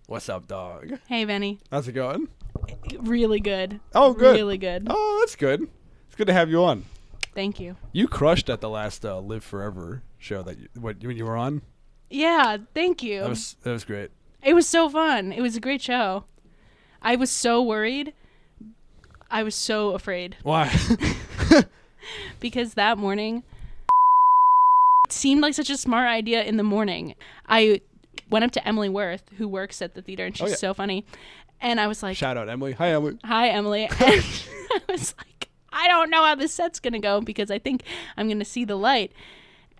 What's up, dog? Hey, Benny. How's it going? Really good. Oh, good. Really good. Oh, that's good. It's good to have you on. Thank you. You crushed at the last Live Forever show that when you were on. Yeah, thank you. That was great. It was so fun. It was a great show. I was so worried. I was so afraid. Why? Because that morning it seemed like such a smart idea in the morning. I went up to Emily Worth, who works at the theater, and she's so funny. And I was like... Shout out, Emily. Hi, Emily. Hi, Emily. And I was like, I don't know how this set's going to go because I think I'm going to see the light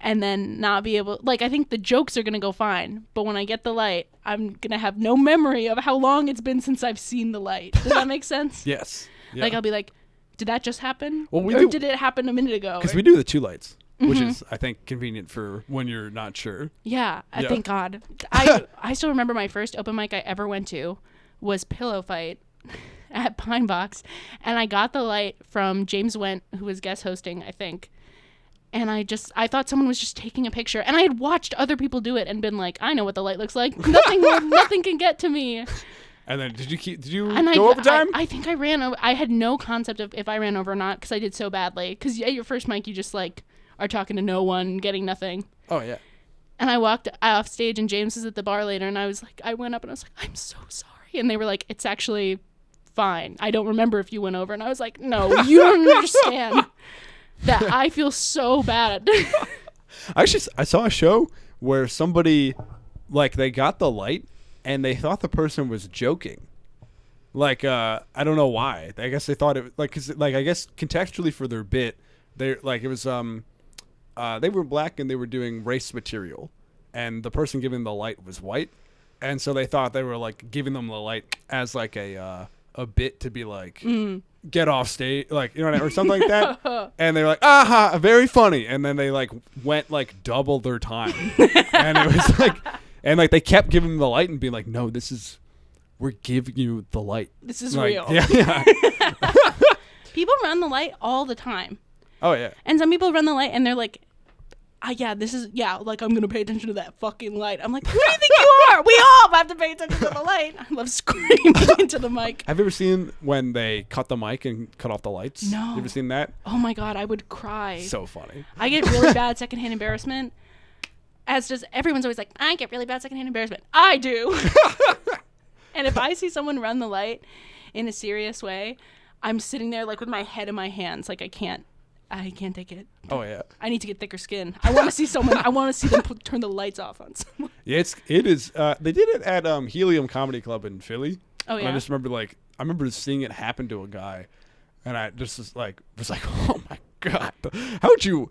and then not be able... Like, I think the jokes are going to go fine. But when I get the light, I'm going to have no memory of how long it's been since I've seen the light. Does that make sense? Yes. Yeah. Like, I'll be like, did that just happen? Well, or did it happen a minute ago? Because we do the two lights, which is, I think, convenient for when you're not sure. Yeah, thank God. I still remember my first open mic I ever went to was Pillow Fight at Pine Box, and I got the light from James Went, who was guest hosting, I think. And I thought someone was just taking a picture, and I had watched other people do it and been like, I know what the light looks like. Nothing can get to me. And then did you go over time? I think I ran over. I had no concept of if I ran over or not because I did so badly. Because at your first mic, you just like are talking to no one, getting nothing. Oh, yeah. And I walked off stage, and James was at the bar later, and I went up and I was like, I'm so sorry. And they were like, it's actually fine. I don't remember if you went over. And I was like, no, you don't understand that I feel so bad. I saw a show where somebody, like, they got the light, and they thought the person was joking. Like, I don't know why. I guess they thought it, like, cause, like, I guess contextually for their bit, they like, it was, they were black and they were doing race material, and the person giving the light was white, and so they thought they were like giving them the light as like a bit to be like get off stage, like, you know what I mean, or something like that. And they were like, aha, very funny, and then they like went like double their time, and it was like, and like they kept giving them the light and being like, no, we're giving you the light. This is like, real. Yeah. People run the light all the time. Oh yeah. And some people run the light and they're like, like, I'm going to pay attention to that fucking light. I'm like, who do you think you are? We all have to pay attention to the light. I love screaming into the mic. Have you ever seen when they cut the mic and cut off the lights? No. You ever seen that? Oh my God, I would cry. So funny. I get really bad secondhand embarrassment. As does everyone's always like, I get really bad secondhand embarrassment. I do. And if I see someone run the light in a serious way, I'm sitting there like with my head in my hands. Like I can't take it. Oh yeah. I need to get thicker skin. I want to see someone. I want to see them turn the lights off on someone. Yeah, it is. They did it at Helium Comedy Club in Philly. Oh yeah. And I just remember seeing it happen to a guy, and I just was like, oh my God, how do you?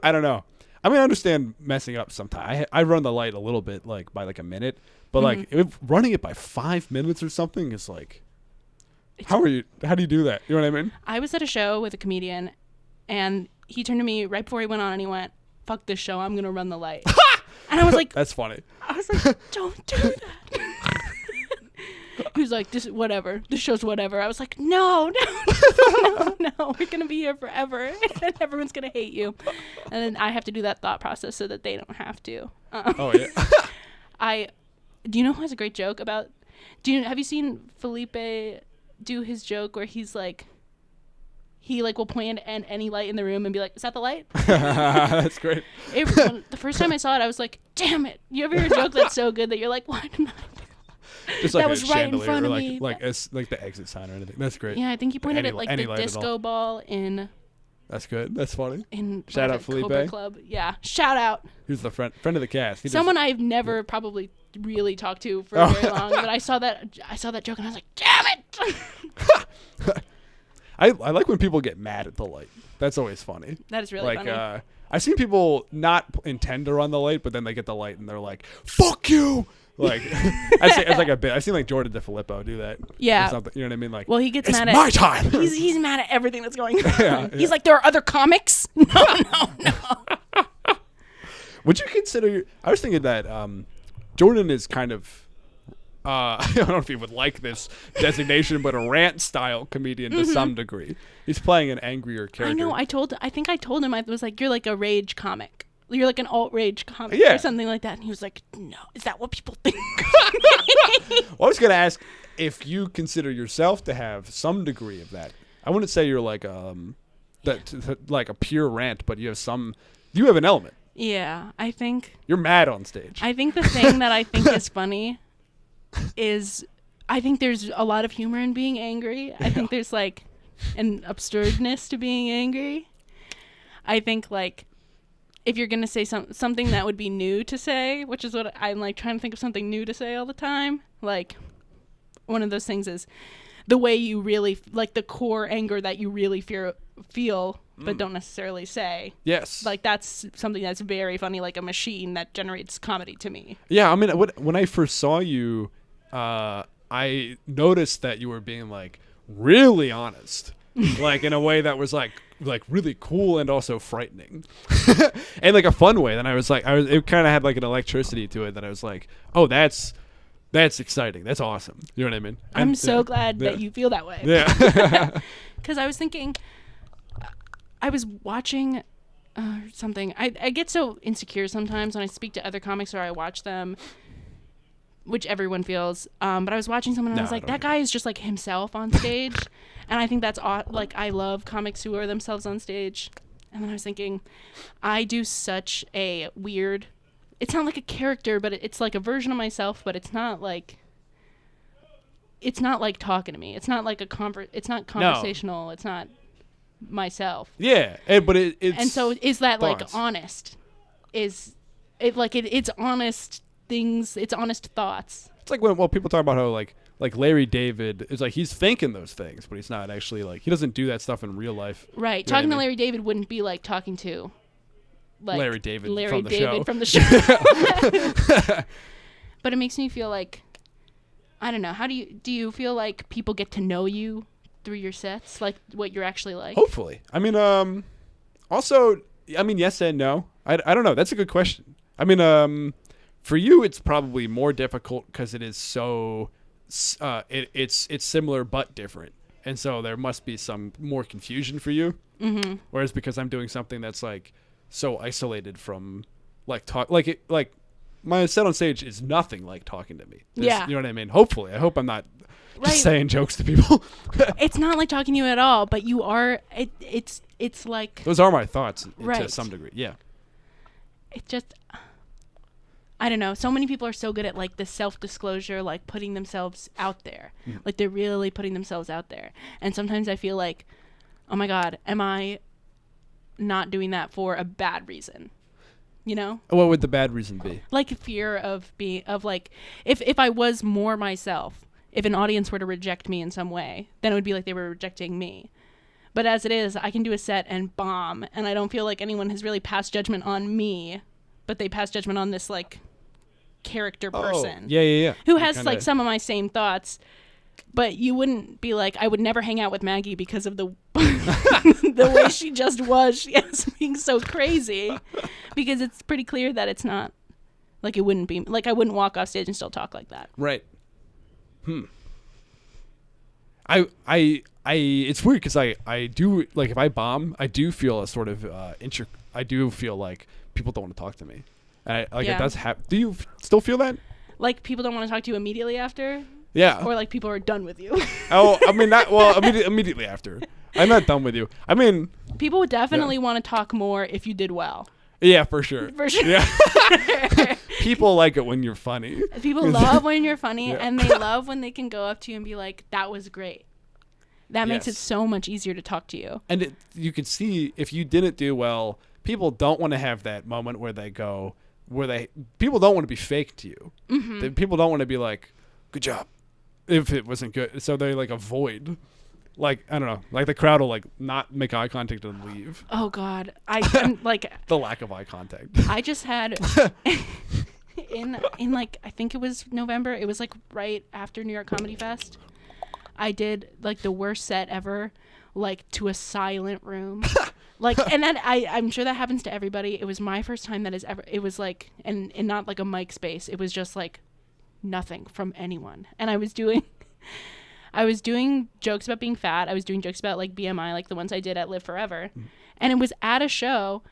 I don't know. I mean, I understand messing up sometimes. I run the light a little bit, like by like a minute, but like running it by 5 minutes or something is like, how do you do that? You know what I mean? I was at a show with a comedian, and he turned to me right before he went on, and he went, "Fuck this show, I'm gonna run the light." And I was like, "That's funny." I was like, "Don't do that." He was like, "This show's whatever." I was like, "No, we're gonna be here forever, and everyone's gonna hate you." And then I have to do that thought process so that they don't have to. Oh yeah. Do you know who has a great joke about? Have you seen Felipe do his joke where he's like, he like will point at any light in the room and be like, "Is that the light?" That's great. The first time I saw it, I was like, "Damn it!" You ever hear a joke that's so good that you're like, "Why didn't I?" Just like that was right in front of like, me. Like the exit sign or anything. That's great. Yeah, I think he pointed at like the disco ball in. That's good. That's funny. In shout out Felipe. Cobra Club. Yeah, shout out. Who's the friend of the cast? Someone I've never probably really talked to for very long, but I saw that joke and I was like, "Damn it!" I like when people get mad at the light. That's always funny. That is really funny. I've seen people not intend to run the light, but then they get the light and they're like, "Fuck you!" Like, it's like a bit. I've seen like Jordan DeFilippo do that. Yeah. Or something, you know what I mean? Like, well, he gets it's mad at my time. He's mad at everything that's going on. Yeah. He's like, there are other comics. No. Would you consider? I was thinking that Jordan is kind of. I don't know if he would like this designation, but a rant style comedian to some degree. He's playing an angrier character. I know. I think I told him I was like, you're like a rage comic. You're like an alt rage comic or something like that. And he was like, "No, is that what people think?" I was gonna ask if you consider yourself to have some degree of that. I wouldn't say you're like like a pure rant, but you have some. You have an element. Yeah, I think You're mad on stage. I think the thing that I think is funny is I think there's a lot of humor in being angry. I think there's like an absurdness to being angry. I think like if you're going to say something that would be new to say, which is what I'm like trying to think of something new to say all the time. Like one of those things is the way you really like the core anger that you really feel but don't necessarily say. Yes. Like that's something that's very funny, like a machine that generates comedy to me. Yeah, I mean, when I first saw you, I noticed that you were being like really honest, like in a way that was like really cool and also frightening, and like a fun way. Then it kind of had like an electricity to it. That I was like, oh, that's exciting. That's awesome. You know what I mean? I'm so glad that you feel that way. Yeah. Because I was thinking, I was watching something. I get so insecure sometimes when I speak to other comics or I watch them, which everyone feels. But I was watching someone and I was like, that guy is just like himself on stage. And I think that's like, I love comics who are themselves on stage. And then I was thinking, I do such a weird, it's not like a character, but it's like a version of myself, but it's not like talking to me. It's not like it's not conversational. No. It's not myself. Yeah, but it's and so is that thoughts. Like honest? Is it like it's honest things? It's honest thoughts. It's like when people talk about how like Larry David is like he's thinking those things, but he's not actually like he doesn't do that stuff in real life. Right. You know talking to Larry David wouldn't be like talking to like Larry David from the show. But it makes me feel like I don't know. How do you feel like people get to know you through your sets, like what you're actually like? Hopefully. I mean, also, I mean, yes and no. I don't know. That's a good question. I mean, for you, it's probably more difficult because it is so, it's similar but different, and so there must be some more confusion for you. Mm-hmm. Whereas because I'm doing something that's like so isolated from like talk, like my set on stage is nothing like talking to me. Yeah, you know what I mean. Hopefully, I hope I'm not. Right. Just saying jokes to people. It's not like talking to you at all, but you are. It's like those are my thoughts right. to some degree. Yeah. It just, I don't know. So many people are so good at like the self-disclosure, like putting themselves out there, like they're really putting themselves out there. And sometimes I feel like, oh my God, am I not doing that for a bad reason? You know? What would the bad reason be? Like fear of like if I was more myself. If an audience were to reject me in some way, then it would be like they were rejecting me. But as it is, I can do a set and bomb, and I don't feel like anyone has really passed judgment on me, but they pass judgment on this like character person. Yeah. Who has like some of my same thoughts, but you wouldn't be like, I would never hang out with Maggie because of the the way she just was. She was being so crazy, because it's pretty clear that it's not like it wouldn't be like I wouldn't walk off stage and still talk like that. Right. It's weird because I do like if I bomb, I do feel a sort of I do feel like people don't want to talk to me. It does happen. Do you still feel that? Like people don't want to talk to you immediately after? Yeah. Or like people are done with you? Oh, I mean not well immediately after. I'm not done with you. I mean, people would definitely want to talk more if you did well. Yeah, for sure. For sure. Yeah. People like it when you're funny. People love when you're funny, and they love when they can go up to you and be like, that was great. That makes it so much easier to talk to you. And you can see if you didn't do well, people don't want to have that moment where people don't want to be fake to you. Mm-hmm. People don't want to be like, good job, if it wasn't good. So they like avoid. Like, I don't know, like the crowd will like not make eye contact and leave. Oh God. I'm like the lack of eye contact. I just had in like, I think it was November. It was like right after New York Comedy Fest. I did like the worst set ever, like to a silent room. Like, and then I'm sure that happens to everybody. It was my first time it was like, and not like a mic space. It was just like nothing from anyone. And I was doing jokes about being fat. I was doing jokes about like BMI, like the ones I did at Live Forever. And it was at a show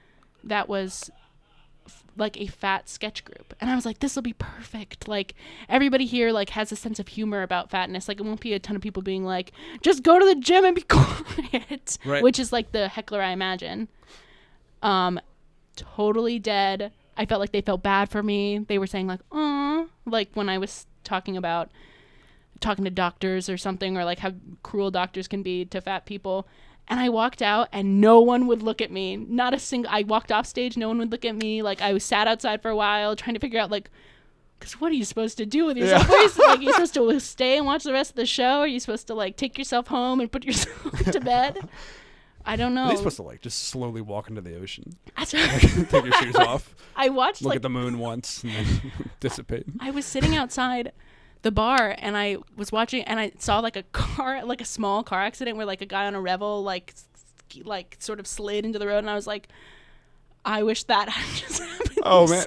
that was like a fat sketch group, and I was like, this will be perfect. Like everybody here like has a sense of humor about fatness. Like it won't be a ton of people being like, just go to the gym and be quiet, Right. which is like the heckler I imagine. Totally dead. I felt like they felt bad for me. They were saying like, "Aw," like when I was talking to doctors or something, or like how cruel doctors can be to fat people. And I walked out and no one would look at me. Not a single, I walked off stage, no one would look at me. Like I was sat outside for a while trying to figure out like, because what are you supposed to do with yourself? Like, you're supposed to stay and watch the rest of the show? Are you supposed to like take yourself home and put yourself to bed? I don't know. Are they supposed to like just slowly walk into the ocean? That's Take your shoes off. I watched Look like at the moon once and then dissipate. I was sitting outside the bar and I was watching and I saw like a car, like a small car accident where like a guy on a Revel like sort of slid into the road, and I was like, I wish that had just happened. Oh man.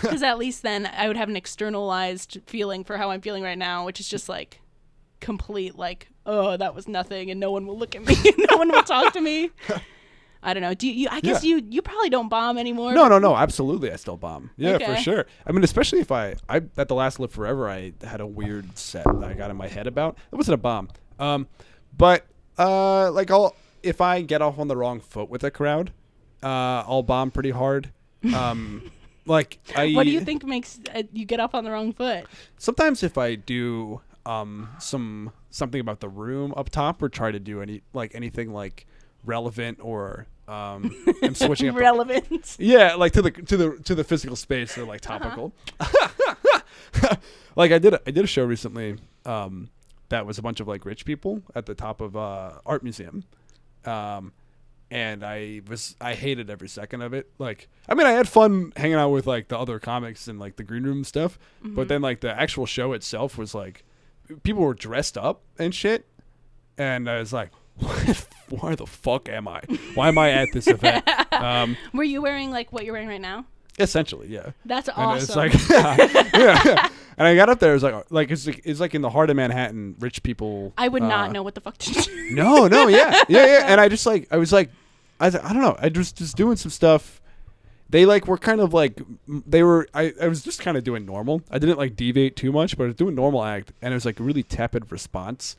Because at least then I would have an externalized feeling for how I'm feeling right now, which is just like complete like, oh, that was nothing and no one will look at me and no one will talk to me. I don't know. Do you? I guess you probably don't bomb anymore. No. Absolutely, I still bomb. Yeah, Okay. for sure. I mean, especially if I at the last Live Forever, I had a weird set that I got in my head about. It wasn't a bomb. But like if I get off on the wrong foot with a crowd, I'll bomb pretty hard. What do you think makes you get off on the wrong foot? Sometimes if I do something about the room up top, or try to do anything like relevant, or I'm switching up relevant. like to the physical space, or like topical. Like I did a show recently that was a bunch of like rich people at the top of art museum, and I hated every second of it. Like, I mean, I had fun hanging out with like the other comics and like the green room stuff, but then like the actual show itself was like, people were dressed up and shit, and I was like, why the fuck am I? Why am I at this event? Were you wearing like what you're wearing right now? Essentially, yeah. That's And awesome. it's like, yeah. And I got up there, it was like it's like in the heart of Manhattan, rich people. I would not know what the fuck to do. No, yeah. And I was like, I don't know. I just doing some stuff. They like were kind of like I was just kind of doing normal. I didn't like deviate too much, but I was doing normal act, and it was like a really tepid response,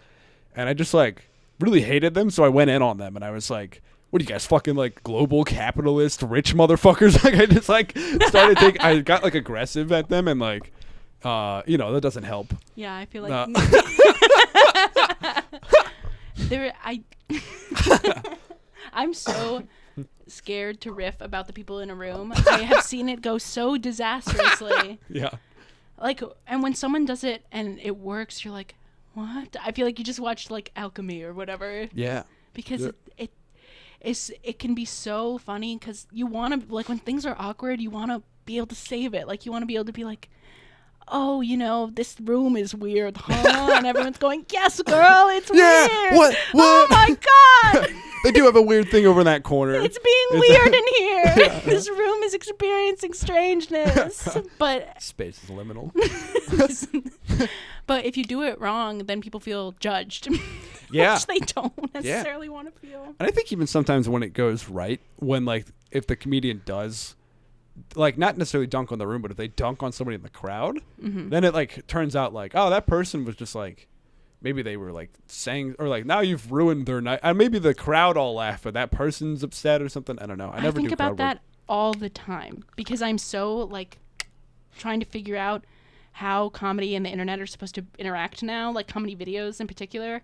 and I just like really hated them. So I went in on them, and I was like, what are you guys, fucking like global capitalist rich motherfuckers? Like I just like started I got like aggressive at them, and like that doesn't help. Yeah, I feel like I'm so scared to riff about the people in a room. I have seen it go so disastrously. Yeah. Like, and when someone does it and it works, you're like, what? I feel like you just watched like Alchemy or whatever. Yeah. Because it can be so funny, because you want to, like, when things are awkward, you want to be able to save it. Like, you want to be able to be like, oh, this room is weird, huh? And everyone's going, yes, girl, it's weird. What? Oh my God. They do have a weird thing over in that corner. It's weird in here. Yeah. This room is experiencing strangeness. But space is liminal. But if you do it wrong, then people feel judged. Yeah. Which they don't necessarily want to feel. And I think even sometimes when it goes right, when like if the comedian does like not necessarily dunk on the room, but if they dunk on somebody in the crowd, then it like turns out like, oh, that person was just like, maybe they were like saying, or like, now you've ruined their night. And maybe the crowd all laugh, but that person's upset or something. I don't know. I think about that all the time, because I'm so like trying to figure out how comedy and the internet are supposed to interact now, like comedy videos in particular.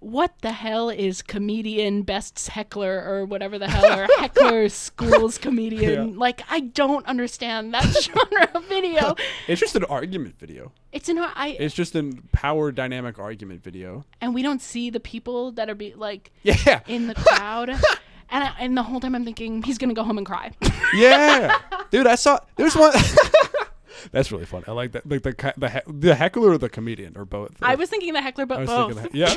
What the hell is comedian best heckler, or whatever the hell, or heckler schools comedian? Yeah. Like, I don't understand that genre of video. It's just an argument video. It's just a power dynamic argument video. And we don't see the people that are like yeah. in the crowd. And the whole time I'm thinking, he's going to go home and cry. Yeah. Dude, there's one. That's really fun. I like that. Like the heckler or the comedian, or both. I was thinking the heckler, but both. Yeah.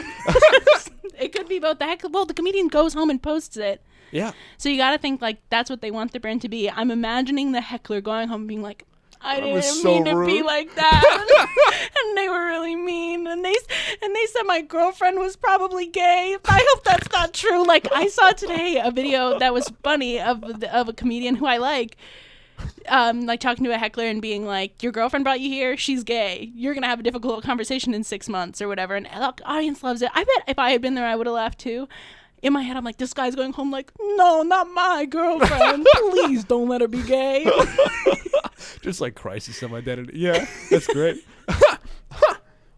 It could be both. The heckler. Well, the comedian goes home and posts it. Yeah. So you got to think like that's what they want the brand to be. I'm imagining the heckler going home and being like, I That was didn't so mean to be rude. like that. And they were really mean. And they said my girlfriend was probably gay. I hope that's not true. Like, I saw today a video that was funny of a comedian who I like talking to a heckler and being like, your girlfriend brought you here, she's gay, you're gonna have a difficult conversation in 6 months or whatever. And the audience loves it. I bet if I had been there, I would have laughed too. In my head, I'm like, this guy's going home like, no, not my girlfriend. Please don't let her be gay. Just like crisis of identity. Yeah, that's great.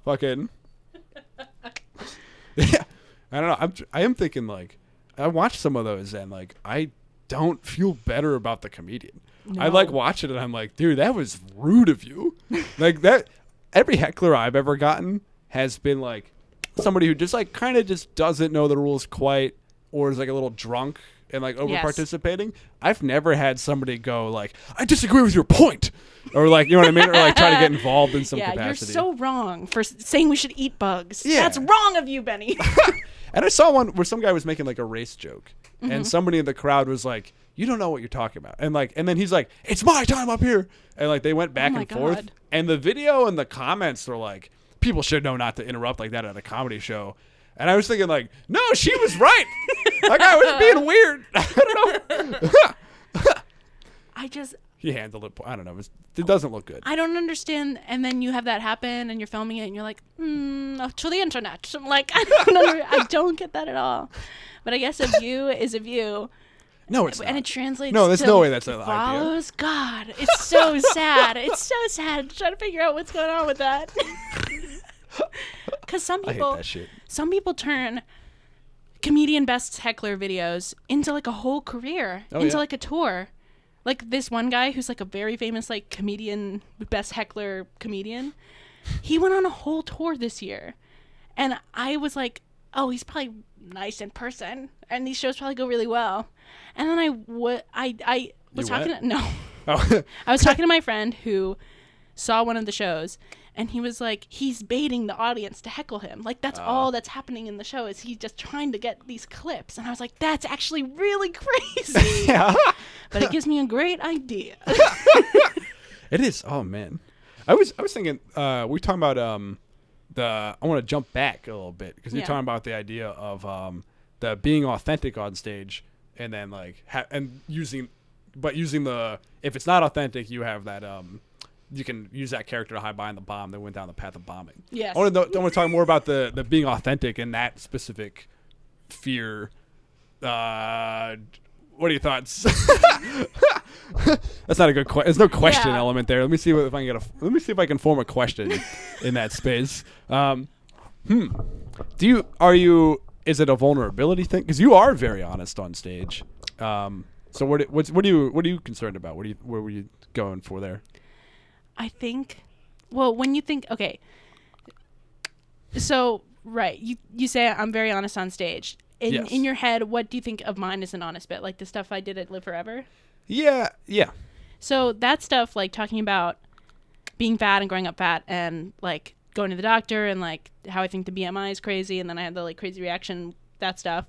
Fucking. Yeah, I don't know. I am thinking like, I watched some of those and like I don't feel better about the comedian. No. I like watch it and I'm like, dude, that was rude of you. Like that. Every heckler I've ever gotten has been like somebody who just like kind of just doesn't know the rules quite, or is like a little drunk and like over participating. I've never had somebody go like, I disagree with your point, or like, you know what I mean, or like try to get involved in some capacity. You're so wrong for saying we should eat bugs. Yeah. That's wrong of you, Benny. And I saw one where some guy was making like a race joke, and somebody in the crowd was like, you don't know what you're talking about, and then he's like, it's my time up here, and like they went back and forth, and the video and the comments were like, people should know not to interrupt like that at a comedy show. And I was thinking like, no, she was right. That guy was being weird. I don't know. He handled it. I don't know. It doesn't look good. I don't understand. And then you have that happen and you're filming it and you're like, to the internet. I'm like, I don't get that at all. But I guess a view is a view. No, it's not. And it translates No, there's to no way that's an idea. follows God. It's so sad. It's so sad to try to figure out what's going on with that. Because some I hate that shit. people turn comedian best heckler videos into like a whole career, into like a tour. Like this one guy who's like a very famous like comedian, best heckler comedian. He went on a whole tour this year, and I was like, oh, he's probably nice in person, and these shows probably go really well. And then I was talking to, no, I was talking to my friend who saw one of the shows. And he was like, he's baiting the audience to heckle him. Like, that's all that's happening in the show is he's just trying to get these clips. And I was like, that's actually really crazy. Yeah. But it gives me a great idea. It is. Oh, man. I was thinking, we were talking about I want to jump back a little bit because you're talking about the idea of the being authentic on stage and then like, using the, if it's not authentic, you have that, you can use that character to hide behind the bomb that went down the path of bombing. Yes. I want to talk more about the being authentic and that specific fear. What are your thoughts? That's not a good question. There's no question element there. Let me see if I can form a question in that space. Is it a vulnerability thing? Because you are very honest on stage. So what are you concerned about? Where were you going for there? I think, well, when you think, okay, so, right, you say I'm very honest on stage. In your head, what do you think of mine as an honest bit? Like the stuff I did at Live Forever? Yeah. So that stuff, like talking about being fat and growing up fat and like going to the doctor and like how I think the BMI is crazy and then I had the like crazy reaction, that stuff.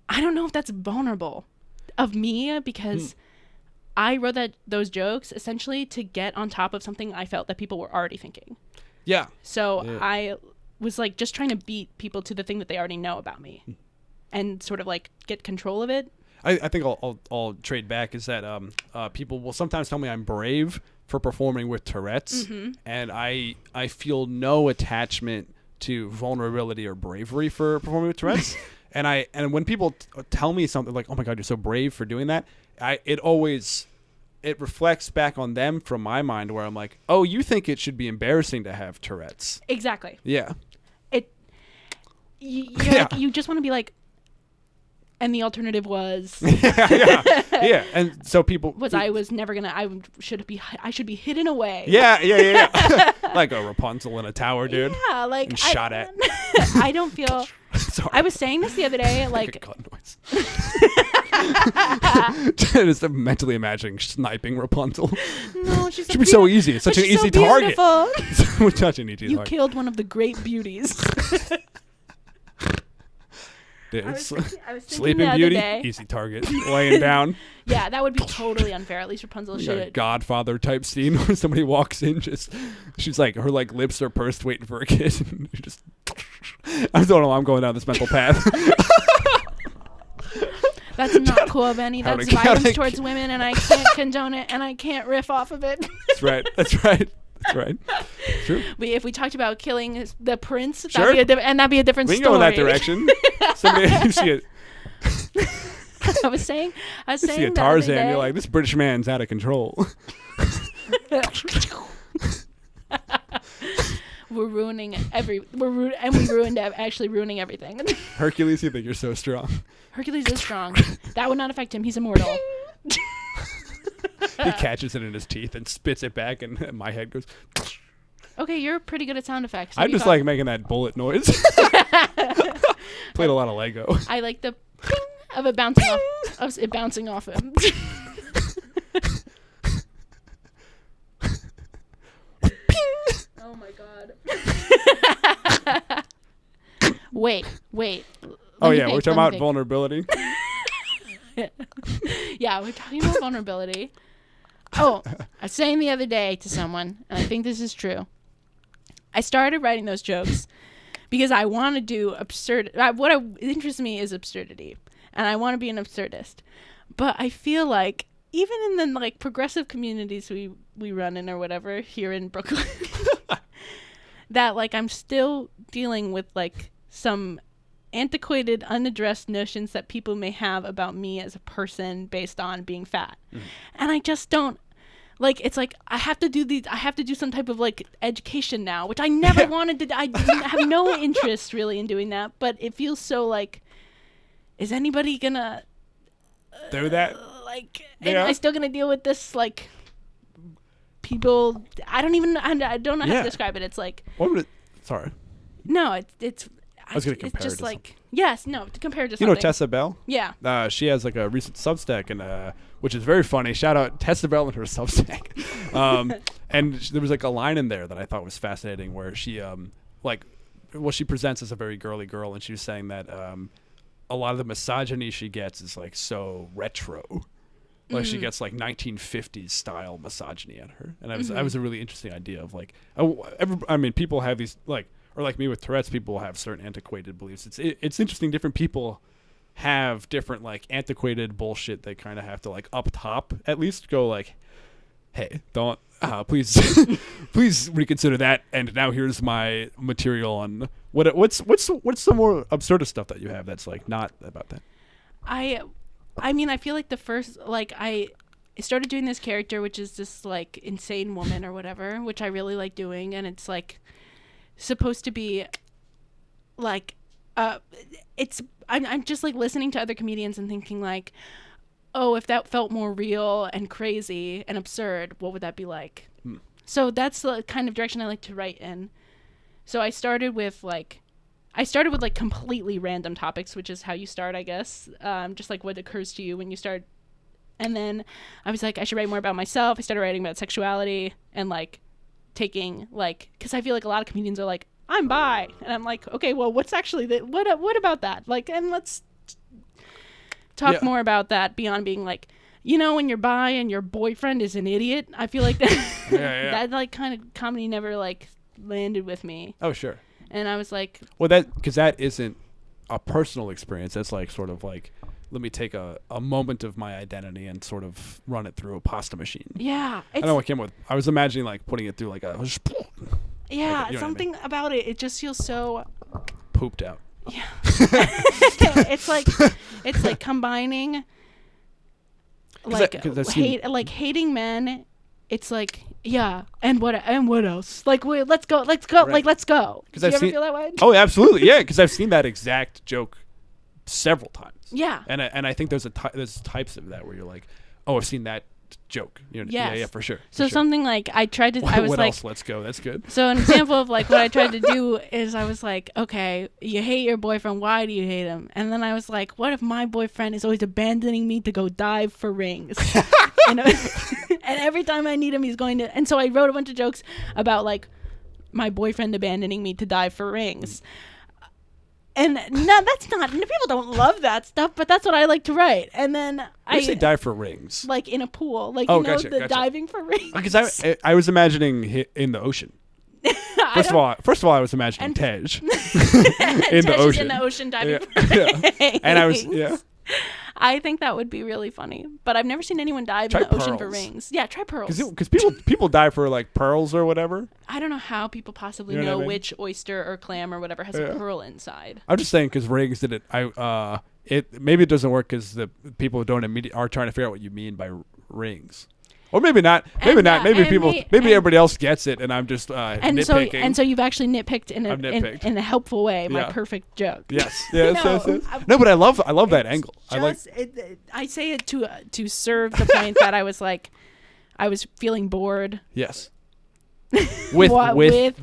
I don't know if that's vulnerable of me because I wrote those jokes essentially to get on top of something I felt that people were already thinking. Yeah. So I was like just trying to beat people to the thing that they already know about me and sort of like get control of it. I think I'll trade back is that people will sometimes tell me I'm brave for performing with Tourette's, and I feel no attachment to vulnerability or bravery for performing with Tourette's. and when people tell me something like, "Oh my God, you're so brave for doing that," it reflects back on them from my mind where I'm like, "Oh, you think it should be embarrassing to have Tourette's?" Exactly. Yeah. Like, you just want to be like. And the alternative was yeah. And so people I should be hidden away. Yeah. Like a Rapunzel in a tower, dude. Yeah, like and shot at. I don't feel. Sorry. I was saying this the other day, like. Cut noise. Just mentally imagining sniping Rapunzel. No, she's should be so easy. It's such an easy target. You killed one of the great beauties. Dude, I was thinking Sleeping the other Beauty, day. easy target. Laying down. Yeah, that would be totally unfair. At least Rapunzel You got a should. Godfather type scene where somebody walks in, she's like, her like lips are pursed, waiting for a kid. And you just, I don't know. I'm going down this mental path. That's not cool, Benny. How That's to- violence towards women, and I can't condone it, and I can't riff off of it. That's right. That's right. That's right. True. If we talked about killing the prince, Sure. that'd be a different We can story. go in that direction. Somebody, you see it. I was saying You see a the other Tarzan. day- You're like, this British man's out of control. We're ruining we ruined actually ruining everything. Hercules, you think you're so strong. Hercules is strong. That would not affect him. He's immortal. He catches it in his teeth and spits it back, and my head goes. Okay, you're pretty good at sound effects. I just like making that bullet noise. Played a lot of Lego. I like the ping of it bouncing off. Of it bouncing off him. Oh my god. Wait. Oh Let me yeah, think, we're talking let me about think. vulnerability. Yeah, we're talking about vulnerability. Oh, I was saying the other day to someone, and I think this is true. I started writing those jokes because I want to do absurd. What interests me is absurdity, and I want to be an absurdist. But I feel like even in the like progressive communities we run in or whatever here in Brooklyn, that like I'm still dealing with like some antiquated, unaddressed notions that people may have about me as a person based on being fat. And I just don't like, it's like I have to do some type of like education now, which I never wanted to. I have no interest really in doing that, but it feels so like, is anybody gonna Do that. like, Yeah. am I still gonna deal with this like people? I don't know how to describe it. It's like, What would it? Sorry. no, it's I was gonna it's compare it just to like, yes, no, to compare to You something. know Tessa Bell? Yeah. She has like a recent Substack, and which is very funny. Shout out Tessa Bell and her Substack. And there was like a line in there that I thought was fascinating, where she she presents as a very girly girl, and she was saying that a lot of the misogyny she gets is like so retro. Like she gets like 1950s style misogyny at her, and that was a really interesting idea of like, I mean, people have these like, or like me with Tourette's, people have certain antiquated beliefs. It's interesting. Different people have different like antiquated bullshit. They kind of have to like up top at least go like, hey, don't please please reconsider that. And now here's my material on what's some more absurdist stuff that you have that's like not about that. I mean, I feel like the first, like, I started doing this character, which is this, like, insane woman or whatever, which I really like doing, and it's, like, supposed to be, like, I'm just, like, listening to other comedians and thinking, like, oh, if that felt more real and crazy and absurd, what would that be like? So that's the kind of direction I like to write in. So I started with, like, completely random topics, which is how you start, I guess. Just like what occurs to you when you start. And then I was like, I should write more about myself. I started writing about sexuality and like taking like, because I feel like a lot of comedians are like, I'm bi. And I'm like, okay, well, what's actually what about that? Like, and let's talk more about that beyond being like, you know, when you're bi and your boyfriend is an idiot. I feel like that, that like kind of comedy never like landed with me. Oh, sure. And I was like, well, because that isn't a personal experience. That's like sort of like, let me take a moment of my identity and sort of run it through a pasta machine. yeah. I don't know what came with. I was imagining like putting it through like a. Yeah, you know something about it. It just feels so. Pooped out. Yeah. it's like combining. Like hating men. It's like, yeah, and what else? Like, wait, let's go. Right. Like, let's go. Do you ever feel that way? Oh, absolutely, yeah. Because I've seen that exact joke several times. Yeah. And I think there's types of that where you're like, oh, I've seen that joke. You know, yes. Yeah, for sure. So something like I tried to. I was what like, else? Let's go. That's good. So an example of like what I tried to do is I was like, okay, you hate your boyfriend. Why do you hate him? And then I was like, what if my boyfriend is always abandoning me to go dive for rings? and every time I need him, he's going to. And so I wrote a bunch of jokes about like my boyfriend abandoning me to dive for rings. And no, that's not. People don't love that stuff, but that's what I like to write. And then I say dive for rings. Like in a pool, like Gotcha. diving for rings. Because I was imagining in the ocean. First of all, I was imagining Tej in the ocean. In the ocean diving for rings. And I was I think that would be really funny, but I've never seen anyone dive in the ocean for rings. Yeah, try pearls. Because people dive for like pearls or whatever. I don't know how people possibly know which oyster or clam or whatever has a pearl inside. I'm just saying because rings did it. Maybe it doesn't work because the people who don't are trying to figure out what you mean by rings. Or maybe not. Maybe not. Maybe everybody else gets it, and I'm just nitpicking. So you've actually nitpicked in a helpful way. My perfect joke. Yes. No, but I love that angle. I say it to serve the point that I was like, I was feeling bored. Yes. With the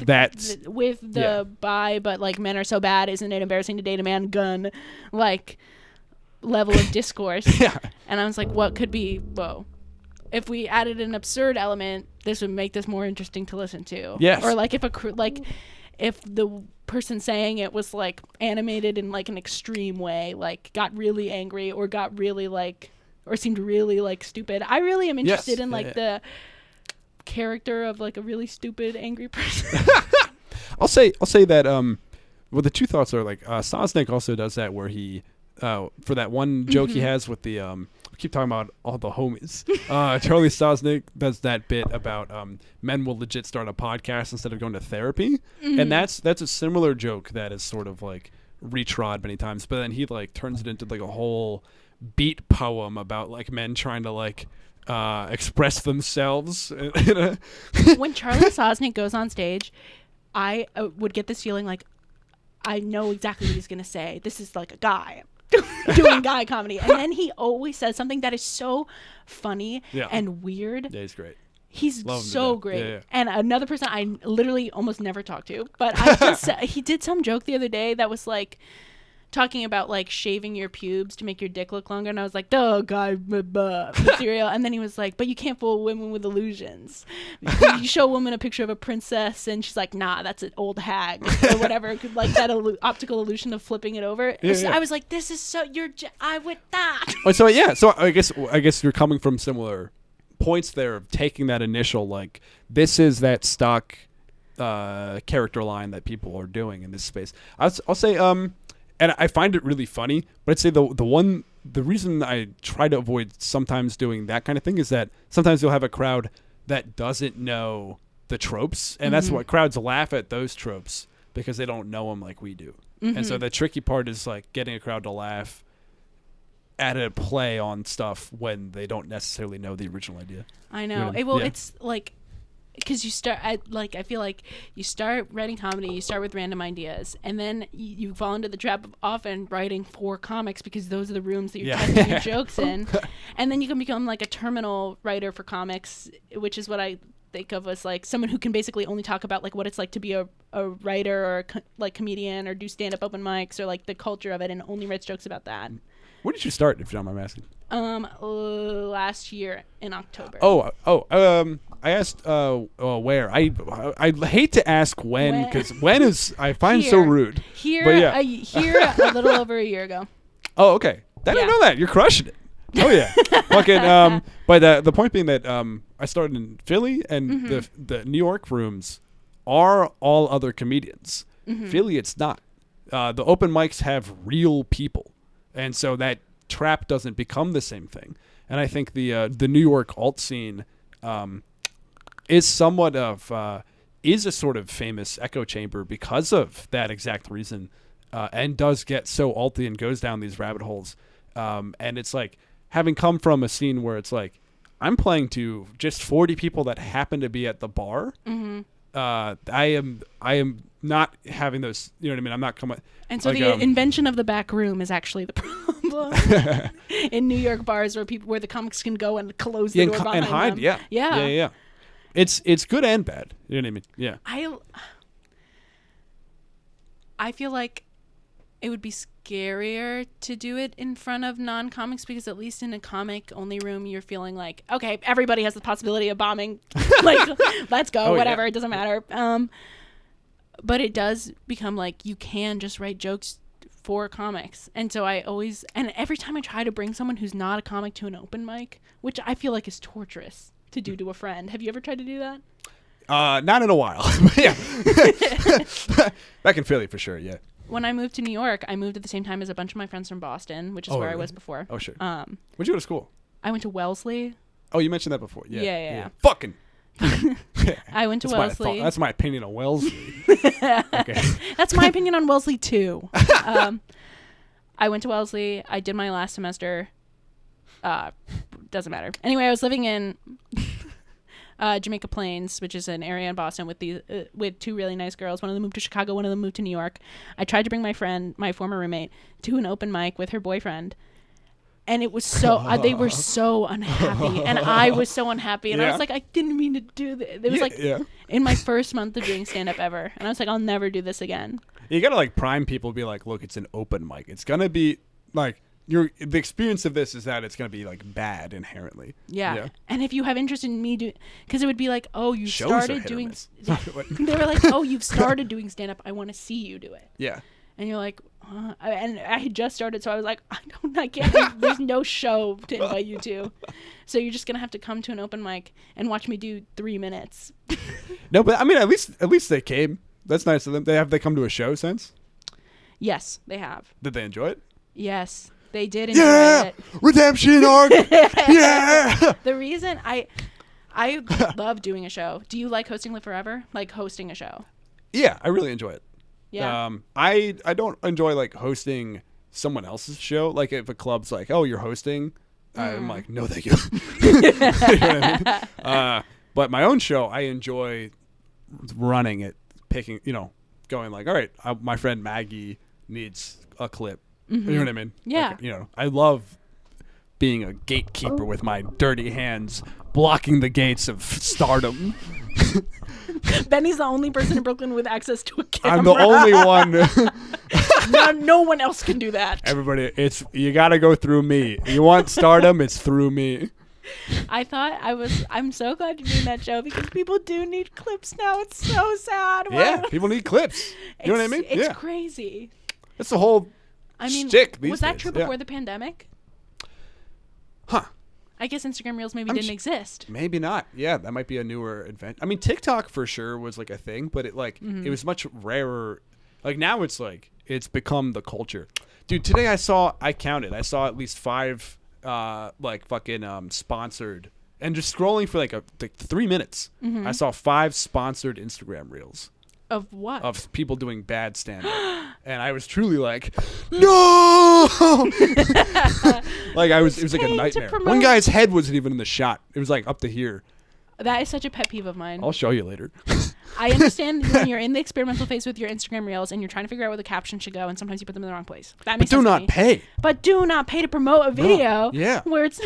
but like men are so bad, isn't it embarrassing to date a man? Gun, like level of discourse. Yeah. And I was like, what could be? Whoa. If we added an absurd element, this would make this more interesting to listen to. Yes. Or like if the person saying it was like animated in like an extreme way, like got really angry or got really like or seemed really like stupid. I really am interested in like the character of like a really stupid angry person. I'll say that well the two thoughts are like Sosnick also does that where he for that one joke he has with the keep talking about all the homies. Charlie Sosnick does that bit about men will legit start a podcast instead of going to therapy, and that's a similar joke that is sort of like retrod many times. But then he like turns it into like a whole beat poem about like men trying to like express themselves. When Charlie Sosnick goes on stage, I would get this feeling like I know exactly what he's gonna say. This is like a guy doing guy comedy, and then he always says something that is so funny and weird. Yeah, he's great. He's so great. Yeah. And another person I literally almost never talk to, but he did some joke the other day that was like talking about like shaving your pubes to make your dick look longer, and I was like, "Duh, guy, material." And then he was like, "But you can't fool women with illusions. You show a woman a picture of a princess, and she's like, nah, that's an old hag or whatever, like that optical illusion of flipping it over." I was like, "This is so I would not." Oh, so yeah, so I guess you're coming from similar points there of taking that initial like this is that stock character line that people are doing in this space. I'll say and I find it really funny, but I'd say the reason I try to avoid sometimes doing that kind of thing is that sometimes you'll have a crowd that doesn't know the tropes, and that's why crowds laugh at those tropes because they don't know them like we do. And so the tricky part is like getting a crowd to laugh at a play on stuff when they don't necessarily know the original idea. I know. It's like because you start I feel like you start writing comedy, you start with random ideas, and then you fall into the trap of often writing for comics because those are the rooms that you're testing your jokes in, and then you can become like a terminal writer for comics, which is what I think of as like someone who can basically only talk about like what it's like to be a writer or like comedian or do stand-up open mics or like the culture of it and only writes jokes about that. Where did you start, if you don't mind me asking? Last year in October. I asked where. I hate to ask when because when is I find so rude. Here a little over a year ago. Oh, okay. I didn't know that. You're crushing it. Oh yeah. Fucking but the point being that I started in Philly and the New York rooms are all other comedians. Philly it's not. The open mics have real people. And so that trap doesn't become the same thing. And I think the New York alt scene is somewhat of is a sort of famous echo chamber because of that exact reason, and does get so alty and goes down these rabbit holes. And it's like having come from a scene where it's like I'm playing to just 40 people that happen to be at the bar. I am not having those, you know what I mean? I'm not coming. And so the invention of the back room is actually the problem in New York bars where the comics can go and close the door behind and hide. Them. Yeah. It's good and bad. You know what I mean? Yeah. I feel like it would be scarier to do it in front of non-comics because at least in a comic-only room, you're feeling like, okay, everybody has the possibility of bombing. Like, let's go, whatever, it doesn't matter. But it does become like you can just write jokes 4 comics. And so and every time I try to bring someone who's not a comic to an open mic, which I feel like is torturous to do to a friend. Have you ever tried to do that? Not in a while. Yeah. Back in Philly for sure, yeah. When I moved to New York, I moved at the same time as a bunch of my friends from Boston, which is where I was before. Oh, sure. Where'd you go to school? I went to Wellesley. Oh, you mentioned that before. Yeah. Yeah. Fucking. I went to Wellesley. That's my opinion on Wellesley. Okay. That's my opinion on Wellesley too. I went to Wellesley. I did my last semester. Doesn't matter. Anyway, I was living in Jamaica Plains, which is an area in Boston with 2 really nice girls. One of them moved to Chicago. One of them moved to New York. I tried to bring my former roommate, to an open mic with her boyfriend. And it was they were so unhappy. And I was so unhappy. And I was like, I didn't mean to do this. It was in my first month of doing stand-up ever. And I was like, I'll never do this again. You got to like prime people, be like, look, it's an open mic. It's going to be like, the experience of this is that it's going to be like bad inherently. Yeah. And if you have interest in me because it would be like, oh, you started doing, they were like, oh, you've started doing stand-up. I want to see you do it. Yeah. And you're like, and I had just started, so I was like, I can't. There's no show to invite you to, so you're just gonna have to come to an open mic and watch me do 3 minutes. No, but I mean, at least they came. That's nice of them. They come to a show since? Yes, they have. Did they enjoy it? Yes, they did enjoy it. Redemption arc. Yeah. The reason I love doing a show. Do you like hosting Live Forever? Like hosting a show? Yeah, I really enjoy it. Yeah. I don't enjoy like hosting someone else's show. Like if a club's like, oh, you're hosting, I'm like, no, thank you. You know what I mean? But my own show, I enjoy running it, picking, going like, all right, my friend Maggie needs a clip. Mm-hmm. You know what I mean? Yeah. Like, I love being a gatekeeper with my dirty hands, blocking the gates of stardom. Benny's the only person in Brooklyn with access to a camera. I'm the only one. No one else can do that. Everybody, you got to go through me. You want stardom, it's through me. I'm so glad you're doing that show because people do need clips now. It's so sad. Yeah, people need clips. You know what I mean? It's crazy. That's the whole shtick these was that days. true before the pandemic? Huh. I guess Instagram Reels didn't exist. Maybe not. Yeah, that might be a newer adventure. I mean, TikTok for sure was like a thing, but it it was much rarer. Like now it's like it's become the culture. Dude, today I counted. I saw at least 5 sponsored, and just scrolling for like 3 minutes. Mm-hmm. I saw 5 sponsored Instagram Reels. Of what? Of people doing bad stand-up. And I was truly like, no! Like it was like a nightmare. One guy's head wasn't even in the shot. It was like up to here. That is such a pet peeve of mine. I'll show you later. I understand when you're in the experimental phase with your Instagram Reels and you're trying to figure out where the caption should go, and sometimes you put them in the wrong place. That makes sense. But do not pay. But do not pay to promote a video. Yeah. Where it's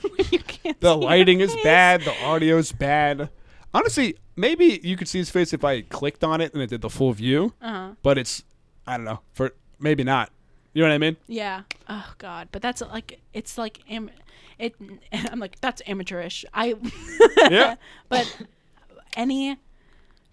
where you can't. The lighting is bad. The audio is bad. Honestly, maybe you could see his face if I clicked on it and it did the full view. But I don't know. Maybe not. You know what I mean? Yeah. Oh God. But that's like I'm like, that's amateurish. Yeah. But any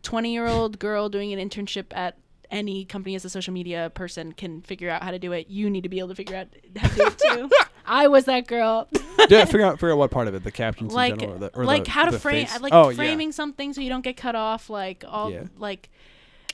20-year-old girl doing an internship at any company as a social media person can figure out how to do it. You need to be able to figure out how to do it too. I was that girl. Yeah, figure out what part of it, the captions in general, or how to frame, framing something so you don't get cut off, like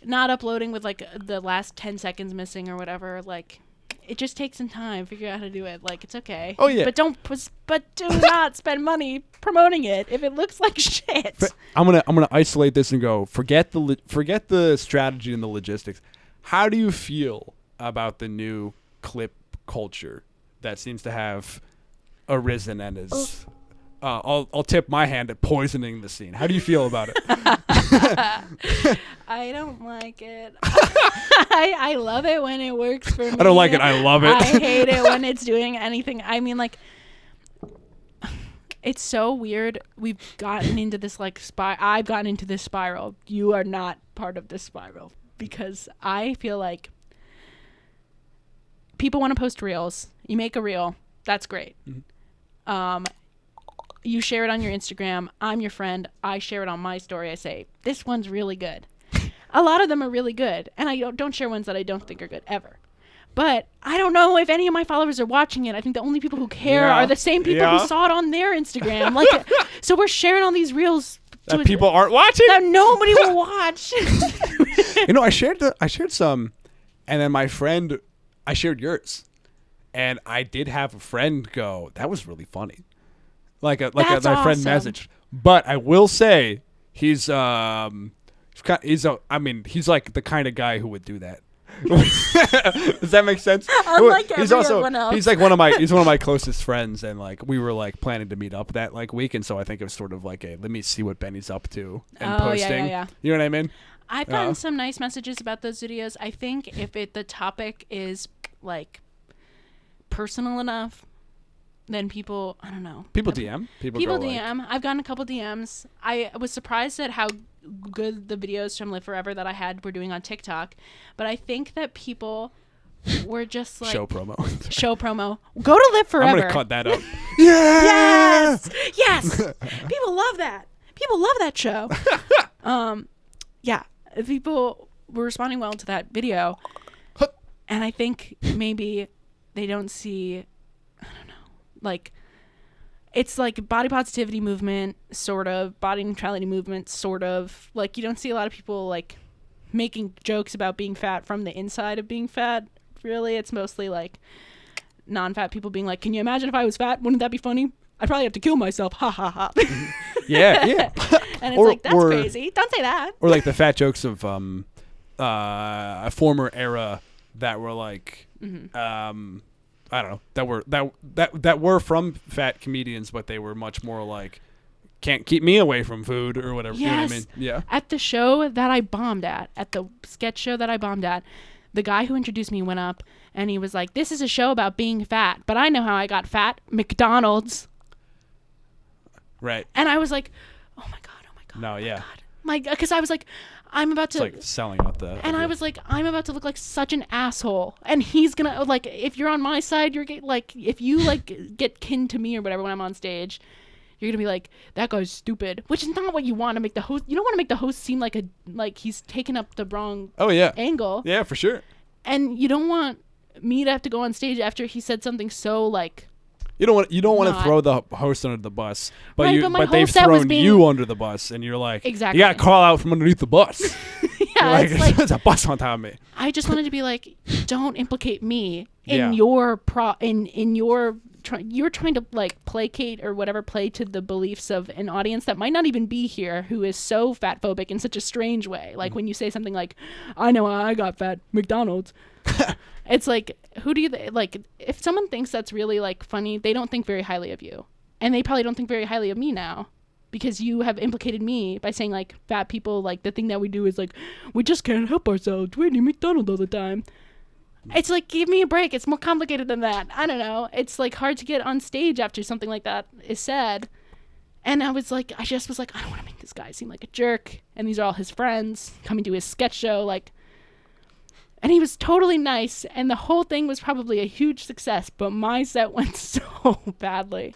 not uploading with like the last 10 seconds missing or whatever. Like, it just takes some time. Figure out how to do it. Like, it's okay. Oh yeah. But do not spend money promoting it if it looks like shit. I'm gonna isolate this and go. Forget the strategy and the logistics. How do you feel about the new clip culture that seems to have arisen and is? I'll tip my hand at poisoning the scene. How do you feel about it? I don't like it. I love it when it works for me. I don't like it. I love it. I hate it when it's doing anything. I mean, like, it's so weird. We've gotten into this I've gotten into this spiral. You are not part of this spiral because I feel like people want to post reels. You make a reel. That's great. Mm-hmm. You share it on your Instagram. I'm your friend. I share it on my story. I say, this one's really good. A lot of them are really good. And I don't share ones that I don't think are good ever. But I don't know if any of my followers are watching it. I think the only people who care Yeah. are the same people Yeah. who saw it on their Instagram. Like, so we're sharing all these reels That people aren't watching. that nobody will watch. I shared some, and then I shared yours, and I did have a friend go, "That was really funny," my friend awesome. messaged. But I will say he's like the kind of guy who would do that. Does that make sense? Unlike everyone else. He's one of my closest friends, and like we were like planning to meet up that like week, and so I think it was sort of like a let me see what Benny's up to and posting. Yeah. You know what I mean? I've gotten some nice messages about those videos. I think if the topic is like personal enough, then people, I don't know. People DM. People DM. I've gotten a couple DMs. I was surprised at how good the videos from Live Forever that I had were doing on TikTok, but I think that people were just like show promo. Go to Live Forever. I'm gonna cut that up. Yeah. Yes. People love that. People love that show. Yeah. People were responding well to that video, and I think maybe they don't see. I don't know. Like, it's like body positivity movement, sort of, body neutrality movement, sort of. Like, you don't see a lot of people, like, making jokes about being fat from the inside of being fat. Really, it's mostly, like, non-fat people being like, can you imagine if I was fat? Wouldn't that be funny? I'd probably have to kill myself. Ha, ha, ha. Yeah. And it's that's crazy. Don't say that. Or, like, the fat jokes of a former era that were, like, I don't know, that were from fat comedians, but they were much more like, can't keep me away from food or whatever. Yes. You know what I mean? Yeah. At the show that I bombed at the sketch show that I bombed at, the guy who introduced me went up and he was like, this is a show about being fat, but I know how I got fat. McDonald's. Right. And I was like, oh my God. No, yeah. Because I was like, I'm about to. It's like selling out the. And I was like, I'm about to look like such an asshole. And he's gonna, like, if you're on my side, like, if you, like, get kin to me or whatever when I'm on stage, you're gonna be like, that guy's stupid. Which is not what you want to make the host. You don't want to make the host seem like he's taking up the wrong angle. Yeah, for sure. And you don't want me to have to go on stage after he said something so, like. You don't want to throw the host under the bus, but right, but they've thrown you under the bus, and you're like, exactly. You got to call out from underneath the bus. Yeah, it's like there's a bus on top of me. I just wanted to be like, don't implicate me in Yeah. your you're trying to like placate or whatever, play to the beliefs of an audience that might not even be here, who is so fat phobic in such a strange way. Like when you say something like, I know I got fat, McDonald's. It's like, who do you like? If someone thinks that's really like funny, they don't think very highly of you, and they probably don't think very highly of me now, because you have implicated me by saying like fat people, like the thing that we do is like, we just can't help ourselves. We eat McDonald's all the time. It's like, give me a break. It's more complicated than that. I don't know. It's like hard to get on stage after something like that is said. And I just was like, I don't want to make this guy seem like a jerk. And these are all his friends coming to his sketch show, like. And he was totally nice, and the whole thing was probably a huge success, but my set went so badly.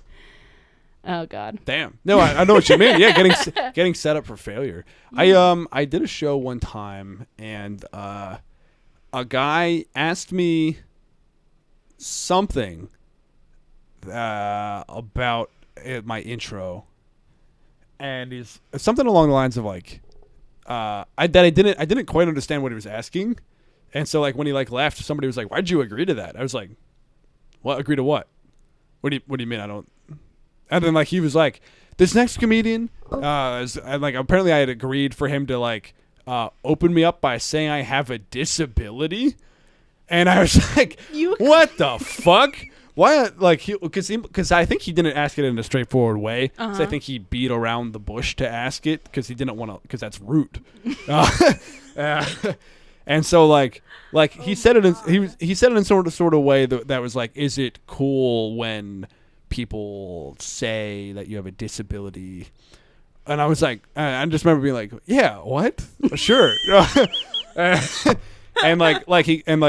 Oh God. Damn. No, I know what you mean. Yeah, getting set up for failure. Yeah. I did a show one time, and a guy asked me something about my intro, and he's something along the lines of like, I didn't quite understand what he was asking. And so, like, when he, like, left, somebody was like, why'd you agree to that? I was like, what? Agree to what? What do you mean? I don't... And then, like, he was like, this next comedian, and, like, apparently I had agreed for him to, like, open me up by saying I have a disability. And I was like, what the fuck? Why? Like, because I think he didn't ask it in a straightforward way. Uh-huh. So I think he beat around the bush to ask it because he didn't want to, because that's rude. And so like he said it in he said it in sort of way that was like, is it cool when people say that you have a disability? And I was like, I just remember being like, yeah, what? Sure. And And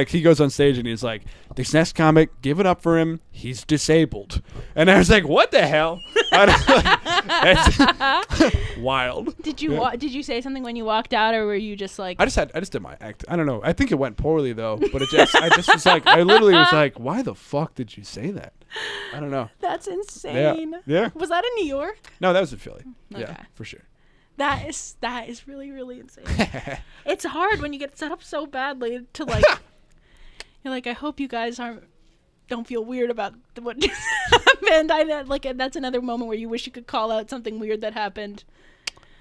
he goes on stage and he's like, this next comic, give it up for him. He's disabled. And I was like, what the hell? It's wild. Did you say something when you walked out, or were you just like? I just did my act. I don't know. I think it went poorly though. But I just was like, I literally was like, why the fuck did you say that? I don't know. That's insane. Yeah. Was that in New York? No, that was in Philly. Okay. Yeah, for sure. That is really, really insane. It's hard when you get set up so badly to like. You're like, I hope you guys don't feel weird about what just happened. That's another moment where you wish you could call out something weird that happened.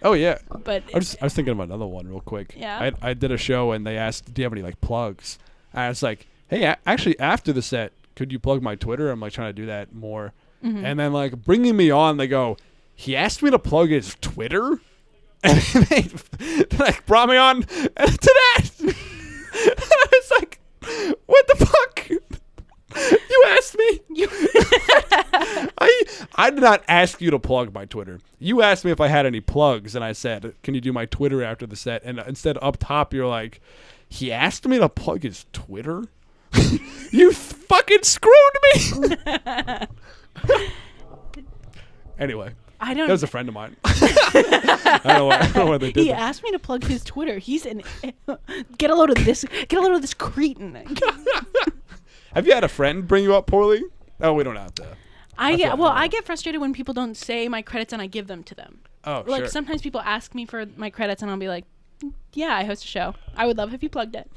Oh yeah. But I was thinking of another one real quick. Yeah. I did a show and they asked, do you have any like plugs? And I was like, hey, actually after the set, could you plug my Twitter? I'm like trying to do that more. Mm-hmm. And then like bringing me on, they he asked me to plug his Twitter. And they like brought me on to that. I was like, what the fuck? You asked me. I did not ask you to plug my Twitter. You asked me if I had any plugs, and I said, can you do my Twitter after the set? And instead up top, you're like, he asked me to plug his Twitter? You fucking screwed me. Anyway. That was a friend of mine. I don't know why they did He asked me to plug his Twitter. He's in. Get a load of this. Get a load of this cretin. Have you had a friend bring you up poorly? Oh, we don't have to. I get frustrated when people don't say my credits and I give them to them. Oh, like sure. Sometimes people ask me for my credits and I'll be like, yeah, I host a show. I would love if you plugged it.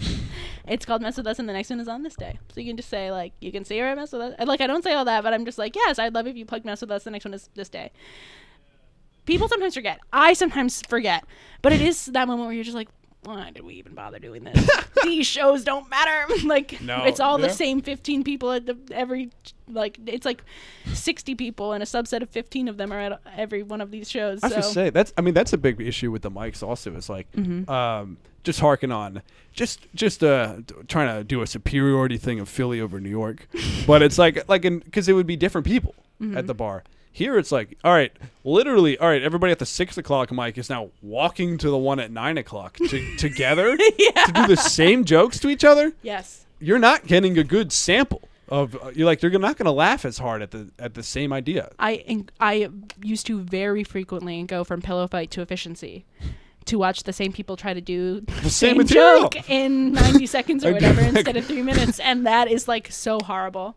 It's called Mess With Us and the next one is on this day. So you can just say like, you can see her at Mess With Us. And, like, I don't say all that, but I'm just like, yes, I'd love if you plugged Mess With Us. The next one is this day. People sometimes forget. I sometimes forget. But it is that moment where you're just like, why did we even bother doing this? These shows don't matter. Like, no, it's all the same 15 people at it's like 60 people and a subset of 15 of them are at every one of these shows. I was just say that's a big issue with the mics also. It's like, just harking on, just trying to do a superiority thing of Philly over New York. But it's because it would be different people at the bar. Here it's like, all right, everybody at the 6 o'clock mic is now walking to the one at 9 o'clock together to do the same jokes to each other. Yes. You're not getting a good sample of, you're not going to laugh as hard at the same idea. I used to very frequently go from pillow fight to efficiency to watch the same people try to do the same joke in 90 seconds or whatever instead of 3 minutes. And that is like so horrible.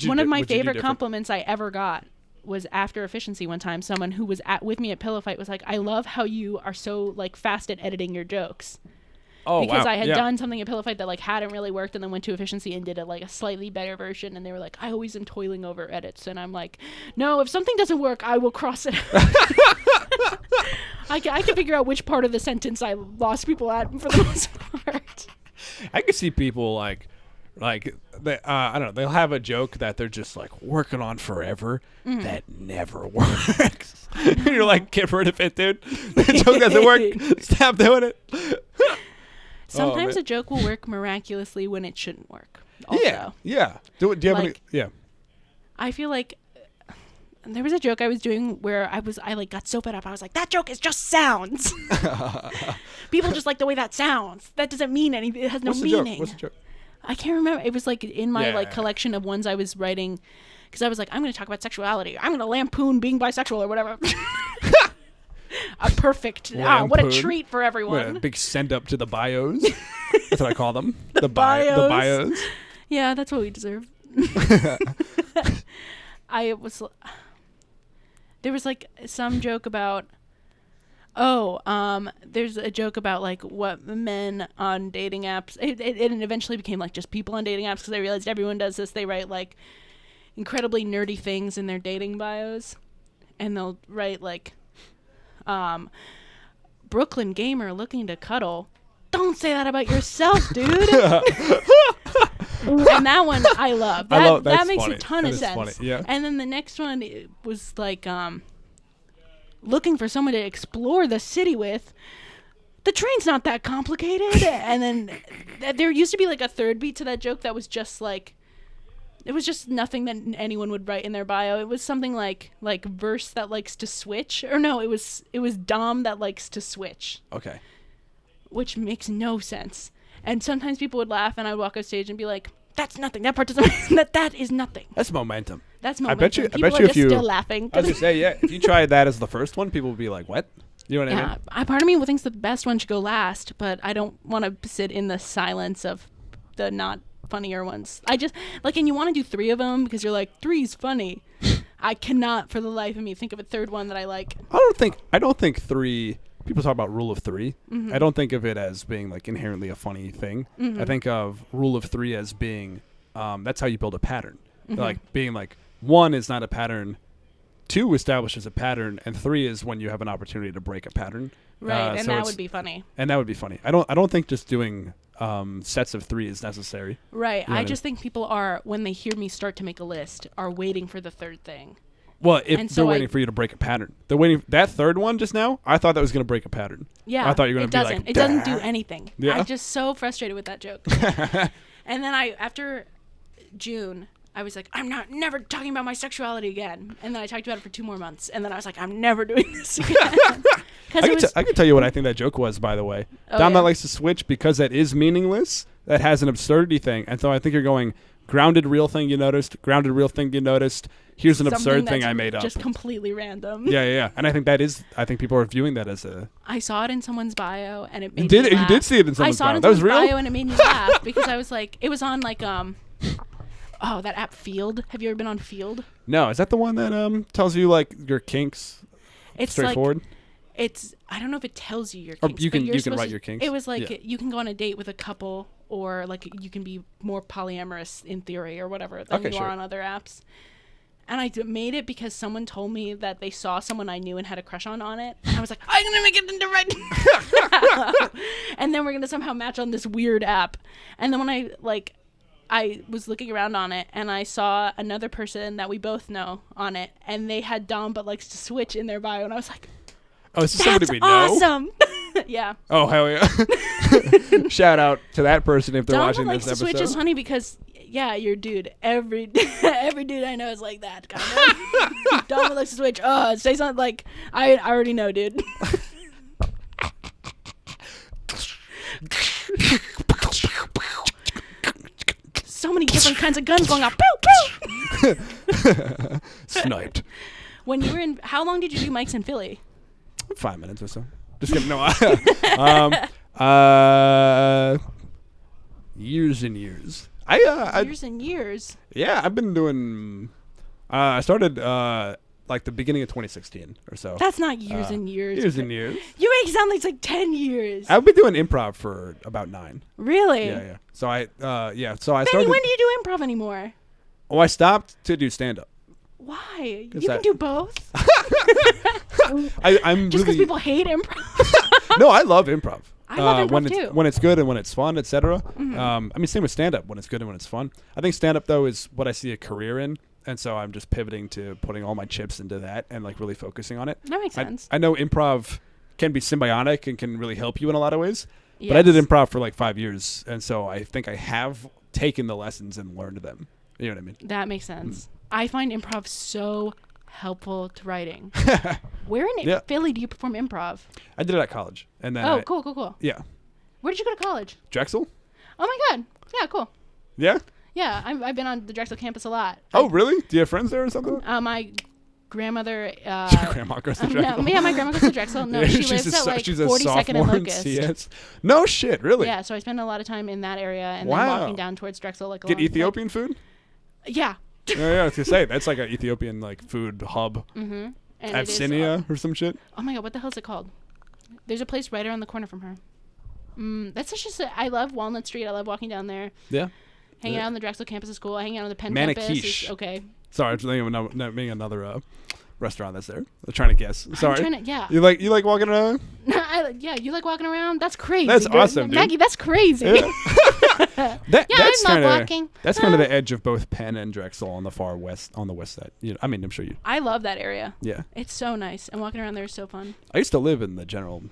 One of my favorite compliments I ever got was after efficiency one time. Someone who was with me at Pillow Fight was like, I love how you are so like fast at editing your jokes. Oh, because I had done something at Pillow Fight that like hadn't really worked and then went to efficiency and did a slightly better version. And they were like, I always am toiling over edits. And I'm like, no, if something doesn't work, I will cross it out. I can figure out which part of the sentence I lost people at for the most part. I can see people like they, I don't know, they'll have a joke that they're just like working on forever that never works. And you're like, get rid of it, dude. The joke doesn't work. Stop doing it. Sometimes a joke will work miraculously when it shouldn't work. Also. Yeah. Do you have any? Yeah. I feel like there was a joke I was doing where I got so fed up. I was like, that joke is just sounds. People just like the way that sounds. That doesn't mean anything. It has no meaning. What's the joke? I can't remember. It was like in my collection of ones I was writing, because I was like, I'm going to talk about sexuality. I'm going to lampoon being bisexual or whatever. A perfect. What a treat for everyone. What a big send up to the bios. That's what I call them. the bios. The bios. Yeah, that's what we deserve. There was like some joke about. There's a joke about like what men on dating apps. It eventually became like just people on dating apps because I realized everyone does this. They write like incredibly nerdy things in their dating bios, and they'll write like, Brooklyn gamer looking to cuddle. Don't say that about yourself, dude. And that one I love. That makes a ton of sense. Funny. Yeah. And then the next one was like looking for someone to explore the city with. The train's not that complicated. And then there used to be like a third beat to that joke that was just like, it was just nothing that anyone would write in their bio. It was something like verse that likes to switch, or no, it was Dom that likes to switch. Okay. which makes no sense. And sometimes people would laugh, and I'd walk off stage and be like, "That's nothing. That part doesn't. that is nothing. That's momentum. That's momentum." I bet you People if are just you still laughing. I was gonna say, yeah, if you tried that as the first one, people would be like, "What?" You know what I Yeah, mean? part of me thinks the best one should go last, but I don't want to sit in the silence of the not funnier ones. I just like, and you want to do 3 of them because you're like, 3's funny. I cannot for the life of me think of a third one that I like. I don't think 3. People talk about rule of 3. I don't think of it as being like inherently a funny thing. I think of rule of 3 as being that's how you build a pattern. Like being like 1 is not a pattern, 2 establishes a pattern, and 3 is when you have an opportunity to break a pattern. Right, and so that would be funny. And that would be funny. I don't think just doing sets of 3 is necessary. Right. You know I just think people are, when they hear me start to make a list, are waiting for the third thing. Well, if And they're so waiting for you to break a pattern. They're waiting. That third one just now, I thought that was going to break a pattern. Yeah. I thought you were going to be like, It doesn't do anything. Yeah. I'm just so frustrated with that joke. And then after June, I was like, I'm never talking about my sexuality again. And then I talked about it for 2 more months. And then I was like, I'm never doing this again. I can tell you what I think that joke was, by the way. Oh, Dom yeah? that likes to switch because that is meaningless. That has an absurdity thing. And so I think you're going, grounded real thing you noticed, grounded real thing you noticed. Here's an absurd thing I made up. Just completely random. Yeah. And I think people are viewing that as a... I saw it in someone's bio and it made me laugh. You did see it in someone's bio. I saw it in That was someone's real? bio and it made me laugh because I was like, it was on like, that app Field. Have you ever been on Field? No, is that the one that tells you like your kinks It's straightforward? I don't know if it tells you your Or kinks. you but can you're write supposed your to- kinks. It was like Yeah. you can go on a date with a couple, or like you can be more polyamorous in theory or whatever than Okay, you sure. are on other apps. And I made it because someone told me that they saw someone I knew and had a crush on it. And I was like, I'm gonna make it into right. And then we're gonna somehow match on this weird app. And then when I was looking around on it and I saw another person that we both know on it, and they had Dom but likes to switch in their bio, and I was like, Oh, is this that's somebody we know? awesome. Yeah. Oh, hell yeah. Shout out to that person if they're Dom watching likes this to episode. switch is funny because, yeah, you're a dude. Every dude I know is like that. Kind of. Dom likes to switch. Oh, say something like, I already know, dude. So many different kinds of guns going off. Pew, pew. Sniped. When you were in, how long did you do mics in Philly? 5 minutes or so. Just kidding. No. Years and years. Years and years. Yeah, I've been doing. I started like the beginning of 2016 or so. That's not years and years. Years and years. You make it sound like it's like 10 years. I've been doing improv for about 9. Really? Yeah. So I So I Benny, started. when do you do improv anymore? Oh, I stopped to do stand up. Why? You Is can that- do both. I'm Just because really people hate improv. no, I love improv. I love when improv it's, too. When it's good and when it's fun, etc. I mean, same with stand up. When it's good and when it's fun. I think stand up though is what I see a career in, and so I'm just pivoting to putting all my chips into that and like really focusing on it. That makes sense. I know improv can be symbiotic and can really help you in a lot of ways. But I did Yes. improv for like 5 years, and so I think I have taken the lessons and learned them. You know what I mean? That makes sense. I find improv so helpful to writing. Where in Yeah. Philly do you perform improv? I did it at college, and then Oh, cool. Yeah, Where did you go to college? Drexel. Oh my God. Yeah, cool. Yeah. Yeah, I've been on the Drexel campus a lot. Oh, really? Do you have friends there or something? My grandmother. Grandma goes to Drexel. No, yeah, my grandma goes to Drexel. No, Yeah, she she's lives at like she's a 42nd and sophomore in Locust. CS. No shit, really? Yeah, so I spend a lot of time in that area and Wow. then walking down towards Drexel. Like Get along, Ethiopian food? Yeah. Oh, yeah, I was gonna say that's like an Ethiopian like food hub. Mm-hmm. And it is, Abyssinia or some shit. oh my God, what the hell is it called? There's a place right around the corner from her. That's such a. I love Walnut Street. I love walking down there. Yeah. Hanging Yeah. out on the Drexel campus is cool. Hanging out on the Penn Maniquiche. campus is okay. Sorry, I'm thinking of another restaurant that's there. I'm trying to guess. Sorry. I'm trying to, yeah. You like walking around? Yeah, you like walking around? That's crazy. That's girl. awesome, dude. Maggie, that's crazy. Yeah. Yeah, That's I love kinda, walking. That's kind of the edge of both Penn and Drexel on the far west, on the west side. You know, I mean, I'm sure you. I love that area. Yeah. It's so nice. And walking around there is so fun. I used to live in the general.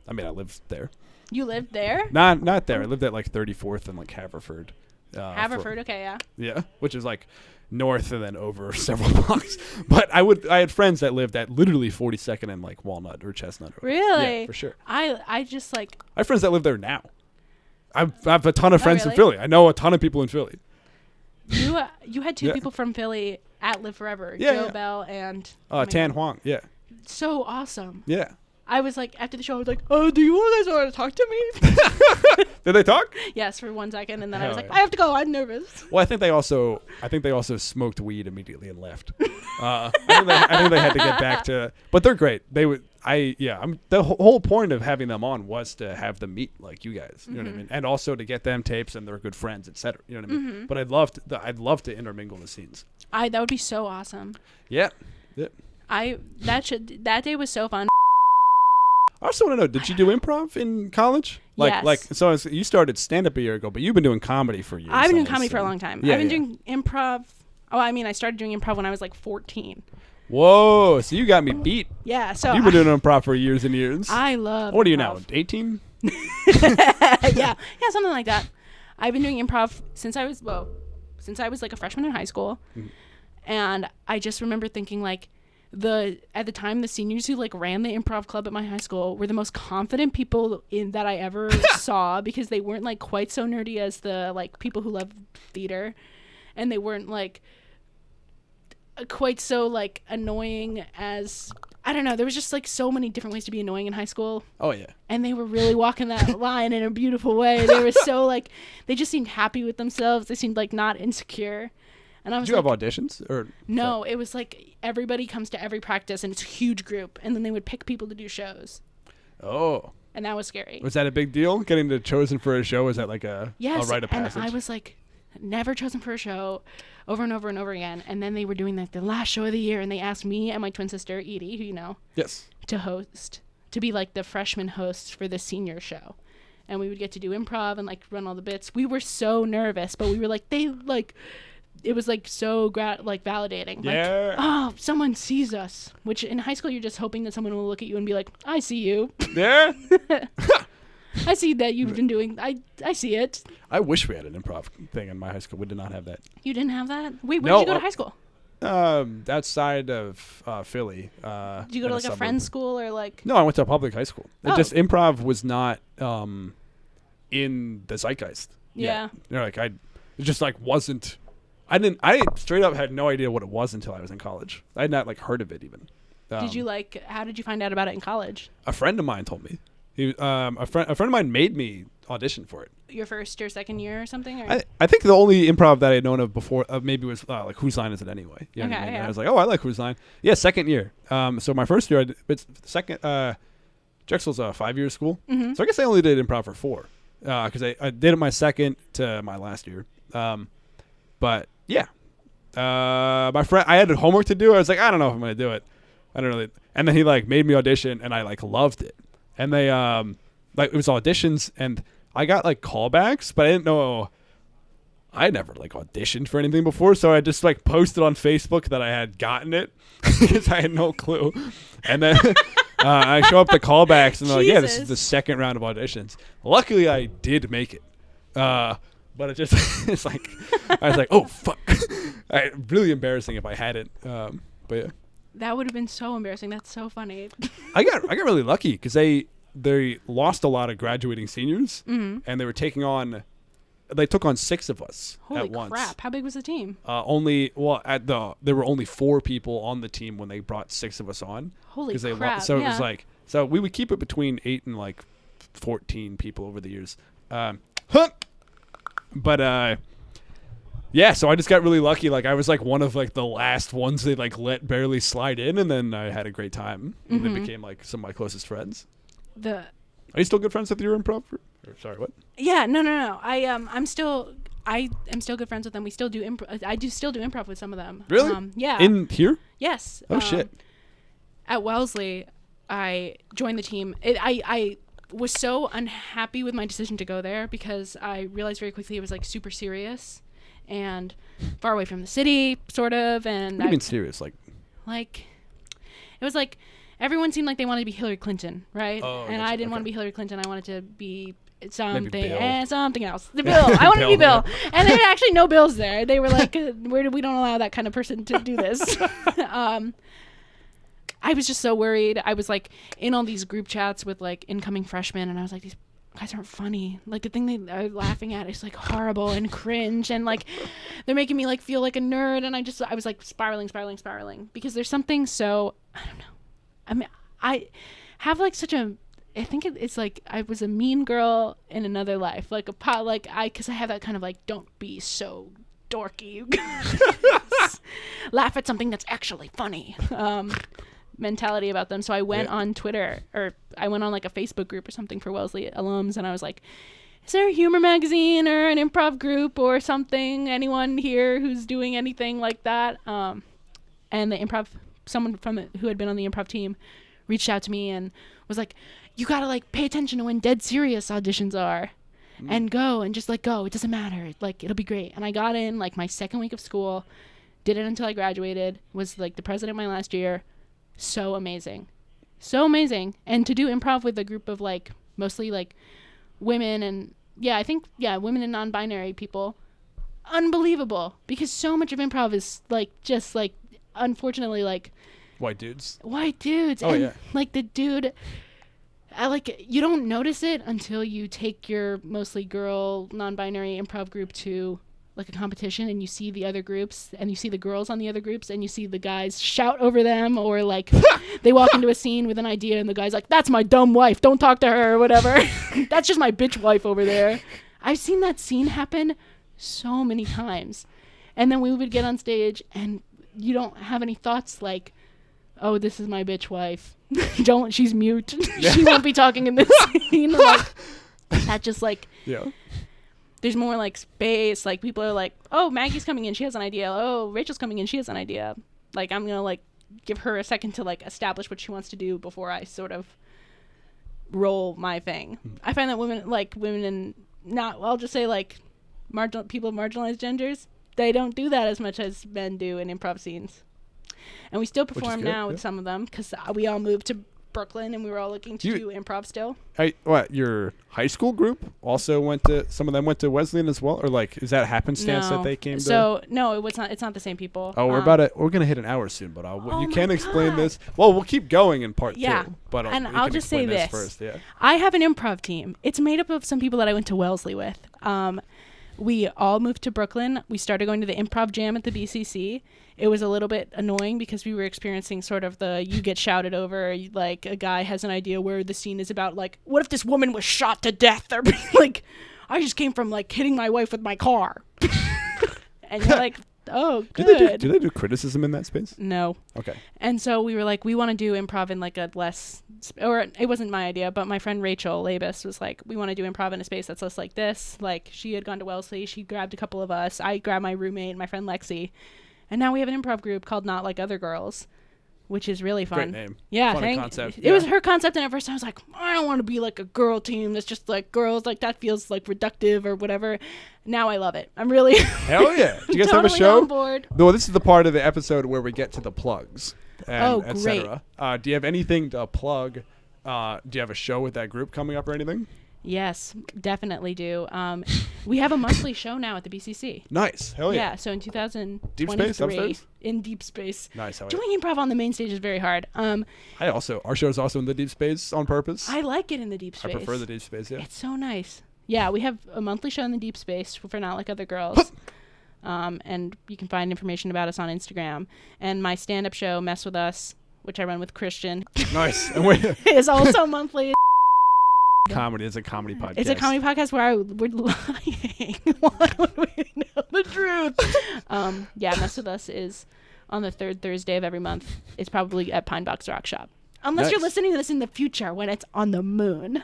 I mean, I lived there. You lived there? Not there. I lived at like 34th and like Haverford. Haverford, okay, yeah. Yeah, which is like north and then over several blocks. But I had friends that lived at literally 42nd and like Walnut or Chestnut. Really? Yeah, for sure. I just like. I have friends that live there now. I have a ton of friends in really? Philly. I know a ton of people in Philly. You had two Yeah. people from Philly at Live Forever, Yeah, Joe yeah. Bell and Tan Huang. Yeah. So awesome. Yeah. I was like, after the show, I was like, oh, do you guys want to talk to me? Did they talk? Yes, for 1 second, and then I was Hell like, yeah. I have to go. I'm nervous. Well, I think they also smoked weed immediately and left. I think they had to get back to, but they're great. They would. The whole point of having them on was to have them meet like you guys. You know what I mean, and also to get them tapes and they're good friends, etc. You know what I mean. But I'd love to intermingle the scenes. That would be so awesome. Yeah. Yeah. That day was so fun. I also want to know, did you do improv in college? Yes. You started stand-up a year ago, but you've been doing comedy for years. I've been doing comedy for a long time. Yeah, I've been doing improv. Oh, I mean, I started doing improv when I was like 14. Whoa, so you got me beat. Yeah, so You've been doing improv for years and years. I love What are you improv. now, 18? yeah, something like that. I've been doing improv since I was like a freshman in high school. And I just remember thinking like at the time the seniors who like ran the improv club at my high school were the most confident people that I ever saw, because they weren't like quite so nerdy as the like people who love theater, and they weren't like quite so like annoying as, I don't know, there was just like so many different ways to be annoying in high school. Oh yeah. And they were really walking that line in a beautiful way. They were so like, they just seemed happy with themselves. They seemed like not insecure. And I was Did you like, have auditions or no, it was like everybody comes to every practice and it's a huge group, and then they would pick people to do shows. Oh. And that was scary. Was that a big deal? Getting chosen for a show? Was that like a rite of and passage? I was like never chosen for a show, over and over and over again. And then they were doing like the last show of the year, and they asked me and my twin sister Edie, who you know, yes, to be like the freshman hosts for the senior show. And we would get to do improv and like run all the bits. We were so nervous, but we were like, it was like so validating. Yeah. Like, oh, someone sees us. Which in high school you're just hoping that someone will look at you and be like, I see you. Yeah. I see that you've been doing. I see it. I wish we had an improv thing in my high school. We did not have that. You didn't have that? Wait, where did you go to high school? Outside of Philly. Did you go to like a friend's school or like? No, I went to a public high school. Oh. Improv was not in the zeitgeist. Yeah. You know, it just like wasn't. I straight up had no idea what it was until I was in college. I had not like heard of it even. How did you find out about it in college? A friend of mine told me. A friend of mine made me audition for it. Your first or second year or something? Or? I think the only improv that I had known of before maybe was like Whose Line Is It Anyway? You know what I mean? Yeah. I was like, oh, I like Whose Line. Yeah, second year. So my first year, but second, Drexel's a 5-year school. Mm-hmm. So I guess I only did improv for 4 because I did it my second to my last year. But yeah, my friend, I had homework to do. I was like, I don't know if I'm gonna do it. I don't really. And then he like made me audition, and I like loved it. And they it was auditions, and I got like callbacks, but I didn't know. I never like auditioned for anything before, so I just like posted on Facebook that I had gotten it because I had no clue. And then I show up to callbacks, and they're like, "Yeah, this is the second round of auditions." Luckily, I did make it. But it just it's like I was like, oh fuck, really embarrassing if I hadn't. But yeah, that would have been so embarrassing. That's so funny. I got really lucky because they lost a lot of graduating seniors, and they took on 6 of us at once. Holy crap! How big was the team? There were only 4 people on the team when they brought 6 of us on. Holy crap! So it was like, so we would keep it between 8 and like 14 people over the years. But yeah, so I just got really lucky. Like I was like one of like the last ones they like let barely slide in, and then I had a great time. And they became like some of my closest friends. Are you still good friends with your improv? Sorry, what? Yeah, no. I am still good friends with them. We still do improv. I do still do improv with some of them. Really? Yeah. In here? Yes. Oh shit. At Wellesley, I joined the team. I was so unhappy with my decision to go there because I realized very quickly it was like super serious and far away from the city, sort of. And What do you mean serious? Like it was like everyone seemed like they wanted to be Hillary Clinton, right? Oh, and gotcha. I didn't want to Okay. be Hillary Clinton. I wanted to be something Bill. and something else. The Bill. I wanted to be Bill, Bill. And there were actually no Bills there. They were like, we don't allow that kind of person to do this. I was just so worried. I was like in all these group chats with like incoming freshmen, and I was like, these guys aren't funny. Like the thing they are laughing at is like horrible and cringe, and like they're making me like feel like a nerd. And I was like spiraling because there's something so, I don't know. I mean, I have like such a, I think it's like I was a mean girl in another life, like because I have that kind of like, don't be so dorky, laugh at something that's actually funny mentality about them. So I went on Twitter, or I went on like a Facebook group or something for Wellesley alums, and I was like, is there a humor magazine or an improv group or something, anyone here who's doing anything like that? And the someone who had been on the improv team reached out to me and was like, you gotta like pay attention to when dead serious auditions are and go and just like go, it doesn't matter, like it'll be great. And I got in like my second week of school, did it until I graduated, was like the president my last year. So amazing. And to do improv with a group of like mostly like women and women and non-binary people, unbelievable, because so much of improv is like just like unfortunately like White dudes. Oh, and, yeah. Like the dude, you don't notice it until you take your mostly girl non-binary improv group to like a competition, and you see the other groups, and you see the girls on the other groups, and you see the guys shout over them, or like they walk into a scene with an idea and the guy's like, that's my dumb wife, don't talk to her, or whatever. That's just my bitch wife over there. I've seen that scene happen so many times. And then we would get on stage and you don't have any thoughts like, oh, this is my bitch wife. She's mute. She won't be talking in this scene. Like, that just like, there's more like space. Like people are like, oh, Maggie's coming in, she has an idea. Oh, Rachel's coming in, she has an idea. Like I'm gonna like give her a second to like establish what she wants to do before I sort of roll my thing. I find that women and I'll just say like people of marginalized genders, they don't do that as much as men do in improv scenes. And we still perform now with some of them because we all moved to Brooklyn and we were all looking to do improv still. Your high school group also some of them went to Wesleyan as well, or like is that happenstance that they came to? So no, it's not the same people. Oh, we're gonna hit an hour soon, but you can explain this. Well, we'll keep going in part 2. But I'll just say this first. Yeah, I have an improv team. It's made up of some people that I went to Wellesley with. We all moved to Brooklyn. We started going to the improv jam at the BCC. It was a little bit annoying because we were experiencing sort of you get shouted over, like a guy has an idea where the scene is about like, what if this woman was shot to death? Or like, I just came from like hitting my wife with my car. And you're like, oh, good. Do they do criticism in that space? No. Okay. And so we were like, we want to do improv in like a or it wasn't my idea, but my friend Rachel Labus was like, we want to do improv in a space that's less like this. Like she had gone to Wellesley. She grabbed a couple of us. I grabbed my roommate, my friend Lexi. And now we have an improv group called Not Like Other Girls, which is really fun. Great name. Yeah, funny concept. It was her concept, and at first I was like, I don't want to be like a girl team that's just like girls. Like that feels like reductive or whatever. Now I love it. I'm really hell yeah. Do you guys totally have a show? On board. No, this is the part of the episode where we get to the plugs. And et great. cetera. Do you have anything to plug? Do you have a show with that group coming up or anything? Yes, definitely do. We have a monthly show now at the BCC. Nice. Hell yeah. Yeah, so in 2023, Deep space upstairs? In deep space. Nice. Hell Doing improv on the main stage is very hard. Our show is also in the deep space on purpose. I like it in the deep space. I prefer the deep space, yeah. It's so nice. Yeah, we have a monthly show in the deep space for Not Like Other Girls. And you can find information about us on Instagram. And my stand-up show, Mess With Us, which I run with Christian. Nice. is also monthly. Comedy. It's a comedy podcast. It's a comedy podcast where we're lying. Why would we know the truth? Mess With Us is on the third Thursday of every month. It's probably at Pine Box Rock Shop. Unless you're listening to this in the future when it's on the moon.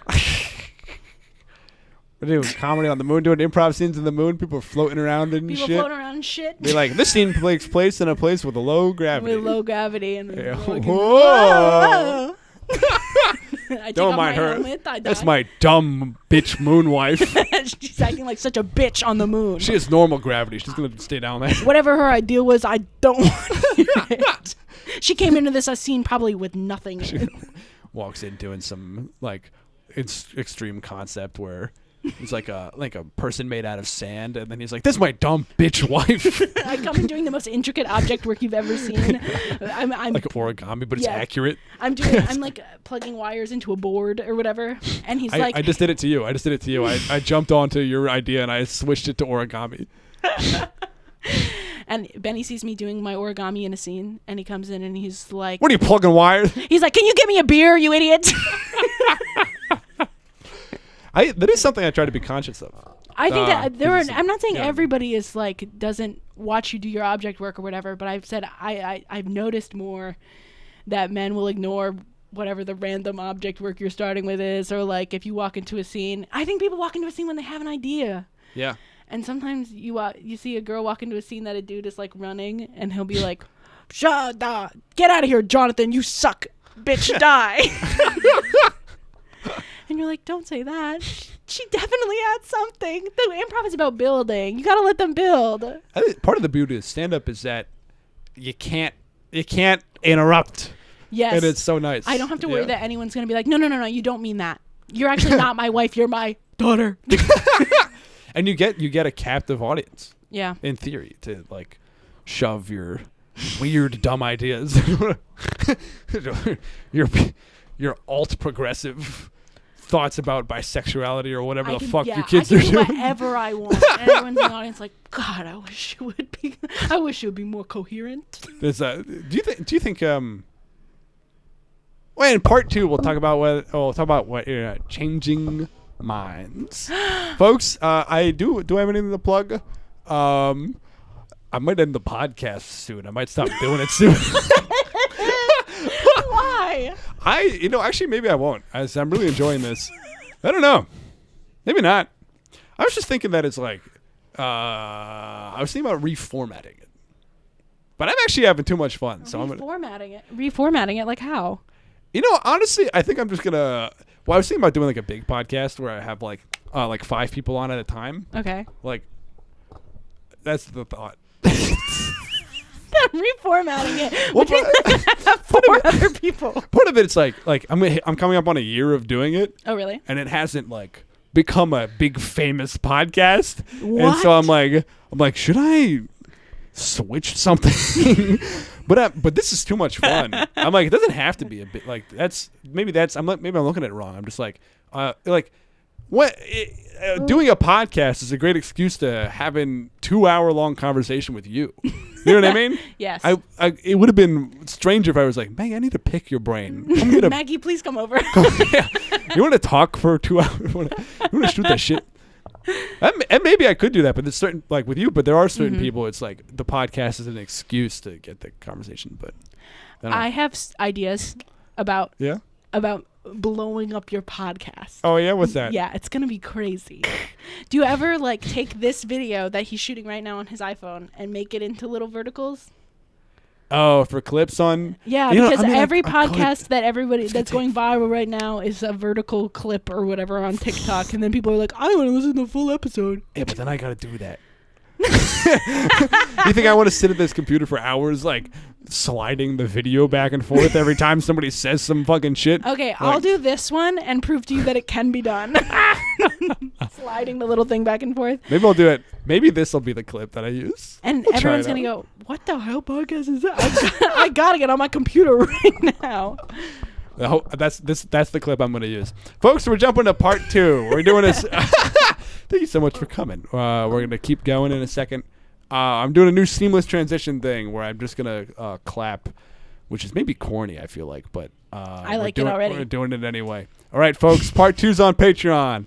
We're doing comedy on the moon, doing improv scenes in the moon. People are floating around and People shit. floating around and shit. Be like, this scene takes place in a place with a low gravity. With low gravity. And Yeah. like, Whoa. I Don't take mind off my her. helmet, I die. That's my dumb bitch moon wife. She's acting like such a bitch on the moon. She has normal gravity. She's going to stay down there. Whatever her ideal was, I don't want to hear it. She came into this scene probably with nothing. Walks in doing some like extreme concept where it's like a person made out of sand, and then he's like, "This is my dumb bitch wife." I come in doing the most intricate object work you've ever seen. I'm like origami, but it's accurate. I'm like plugging wires into a board or whatever, and he's like, I just did it to you. I jumped onto your idea and I switched it to origami. And Benny sees me doing my origami in a scene, and he comes in and he's like, "What are you plugging wires?" He's like, "Can you get me a beer, you idiot?" That is something I try to be conscious of. I think that I'm not saying everybody is like doesn't watch you do your object work or whatever, but I've said I've noticed more that men will ignore whatever the random object work you're starting with is, or like if you walk into a scene. I think people walk into a scene when they have an idea. Yeah. And sometimes you see a girl walk into a scene that a dude is like running, and he'll be like, "Shut up! Get out of here, Jonathan! You suck, bitch! Die!" And you're like, "Don't say that. She definitely had something." The improv is about building. You gotta let them build. I think part of the beauty of stand-up is that you can't interrupt. Yes. And it's so nice. I don't have to worry that anyone's gonna be like, no, you don't mean that. You're actually not my wife. You're my daughter. And you get a captive audience. Yeah. In theory, to like shove your weird dumb ideas, your alt progressive thoughts about bisexuality or whatever the fuck your kids are doing. Whatever I want. And everyone's in the audience like, God, I wish it would be more coherent. Do you think well, in part 2 we'll talk about what changing minds. Folks, I have anything to plug? I might end the podcast soon. I might stop doing it soon. Why? Actually, maybe I won't. As I'm really enjoying this. I don't know. Maybe not. I was just thinking that it's like, I was thinking about reformatting it. But I'm actually having too much fun. So Reformatting it like how? Honestly, I think I'm just gonna. Well, I was thinking about doing like a big podcast where I have like 5 people on at a time. Okay. Like, that's the thought. Reformatting it. Well, 4 other people. Part of it, it's like I'm coming up on a year of doing it. Oh, really? And it hasn't like become a big famous podcast. What? And so I'm like, should I switch something? But this is too much fun. I'm like, it doesn't have to be a bit like maybe I'm looking at it wrong. I'm just like doing a podcast is a great excuse to having 2-hour-long conversation with you. You know what I mean? Yes. It would have been stranger if I was like, Maggie, I need to pick your brain. Maggie, please come over. Yeah. You want to talk for 2 hours? You want to shoot that shit? And maybe I could do that, but there's certain, like with you, but there are certain people, it's like the podcast is an excuse to get the conversation. But I have ideas about Yeah? about blowing up your podcast. Oh, yeah? What's that? Yeah, it's going to be crazy. Do you ever like take this video that he's shooting right now on his iPhone and make it into little verticals? Oh, for clips on? Yeah, because every podcast that's going viral right now is a vertical clip or whatever on TikTok, and then people are like, I want to listen to the full episode. Yeah, but then I got to do that. You think I want to sit at this computer for hours, like sliding the video back and forth every time somebody says some fucking shit? Okay, I'll do this one and prove to you that it can be done. Sliding the little thing back and forth. Maybe I'll do it. Maybe this will be the clip that I use. And everyone's going to go, what the hell podcast is that? I got to get on my computer right now. That's the clip I'm going to use. Folks, we're jumping to part 2. We're doing this. Thank you so much for coming. We're going to keep going in a second. I'm doing a new seamless transition thing where I'm just going to clap, which is maybe corny, I feel like, but I like it already. We're doing it anyway. All right, folks, part 2's on Patreon.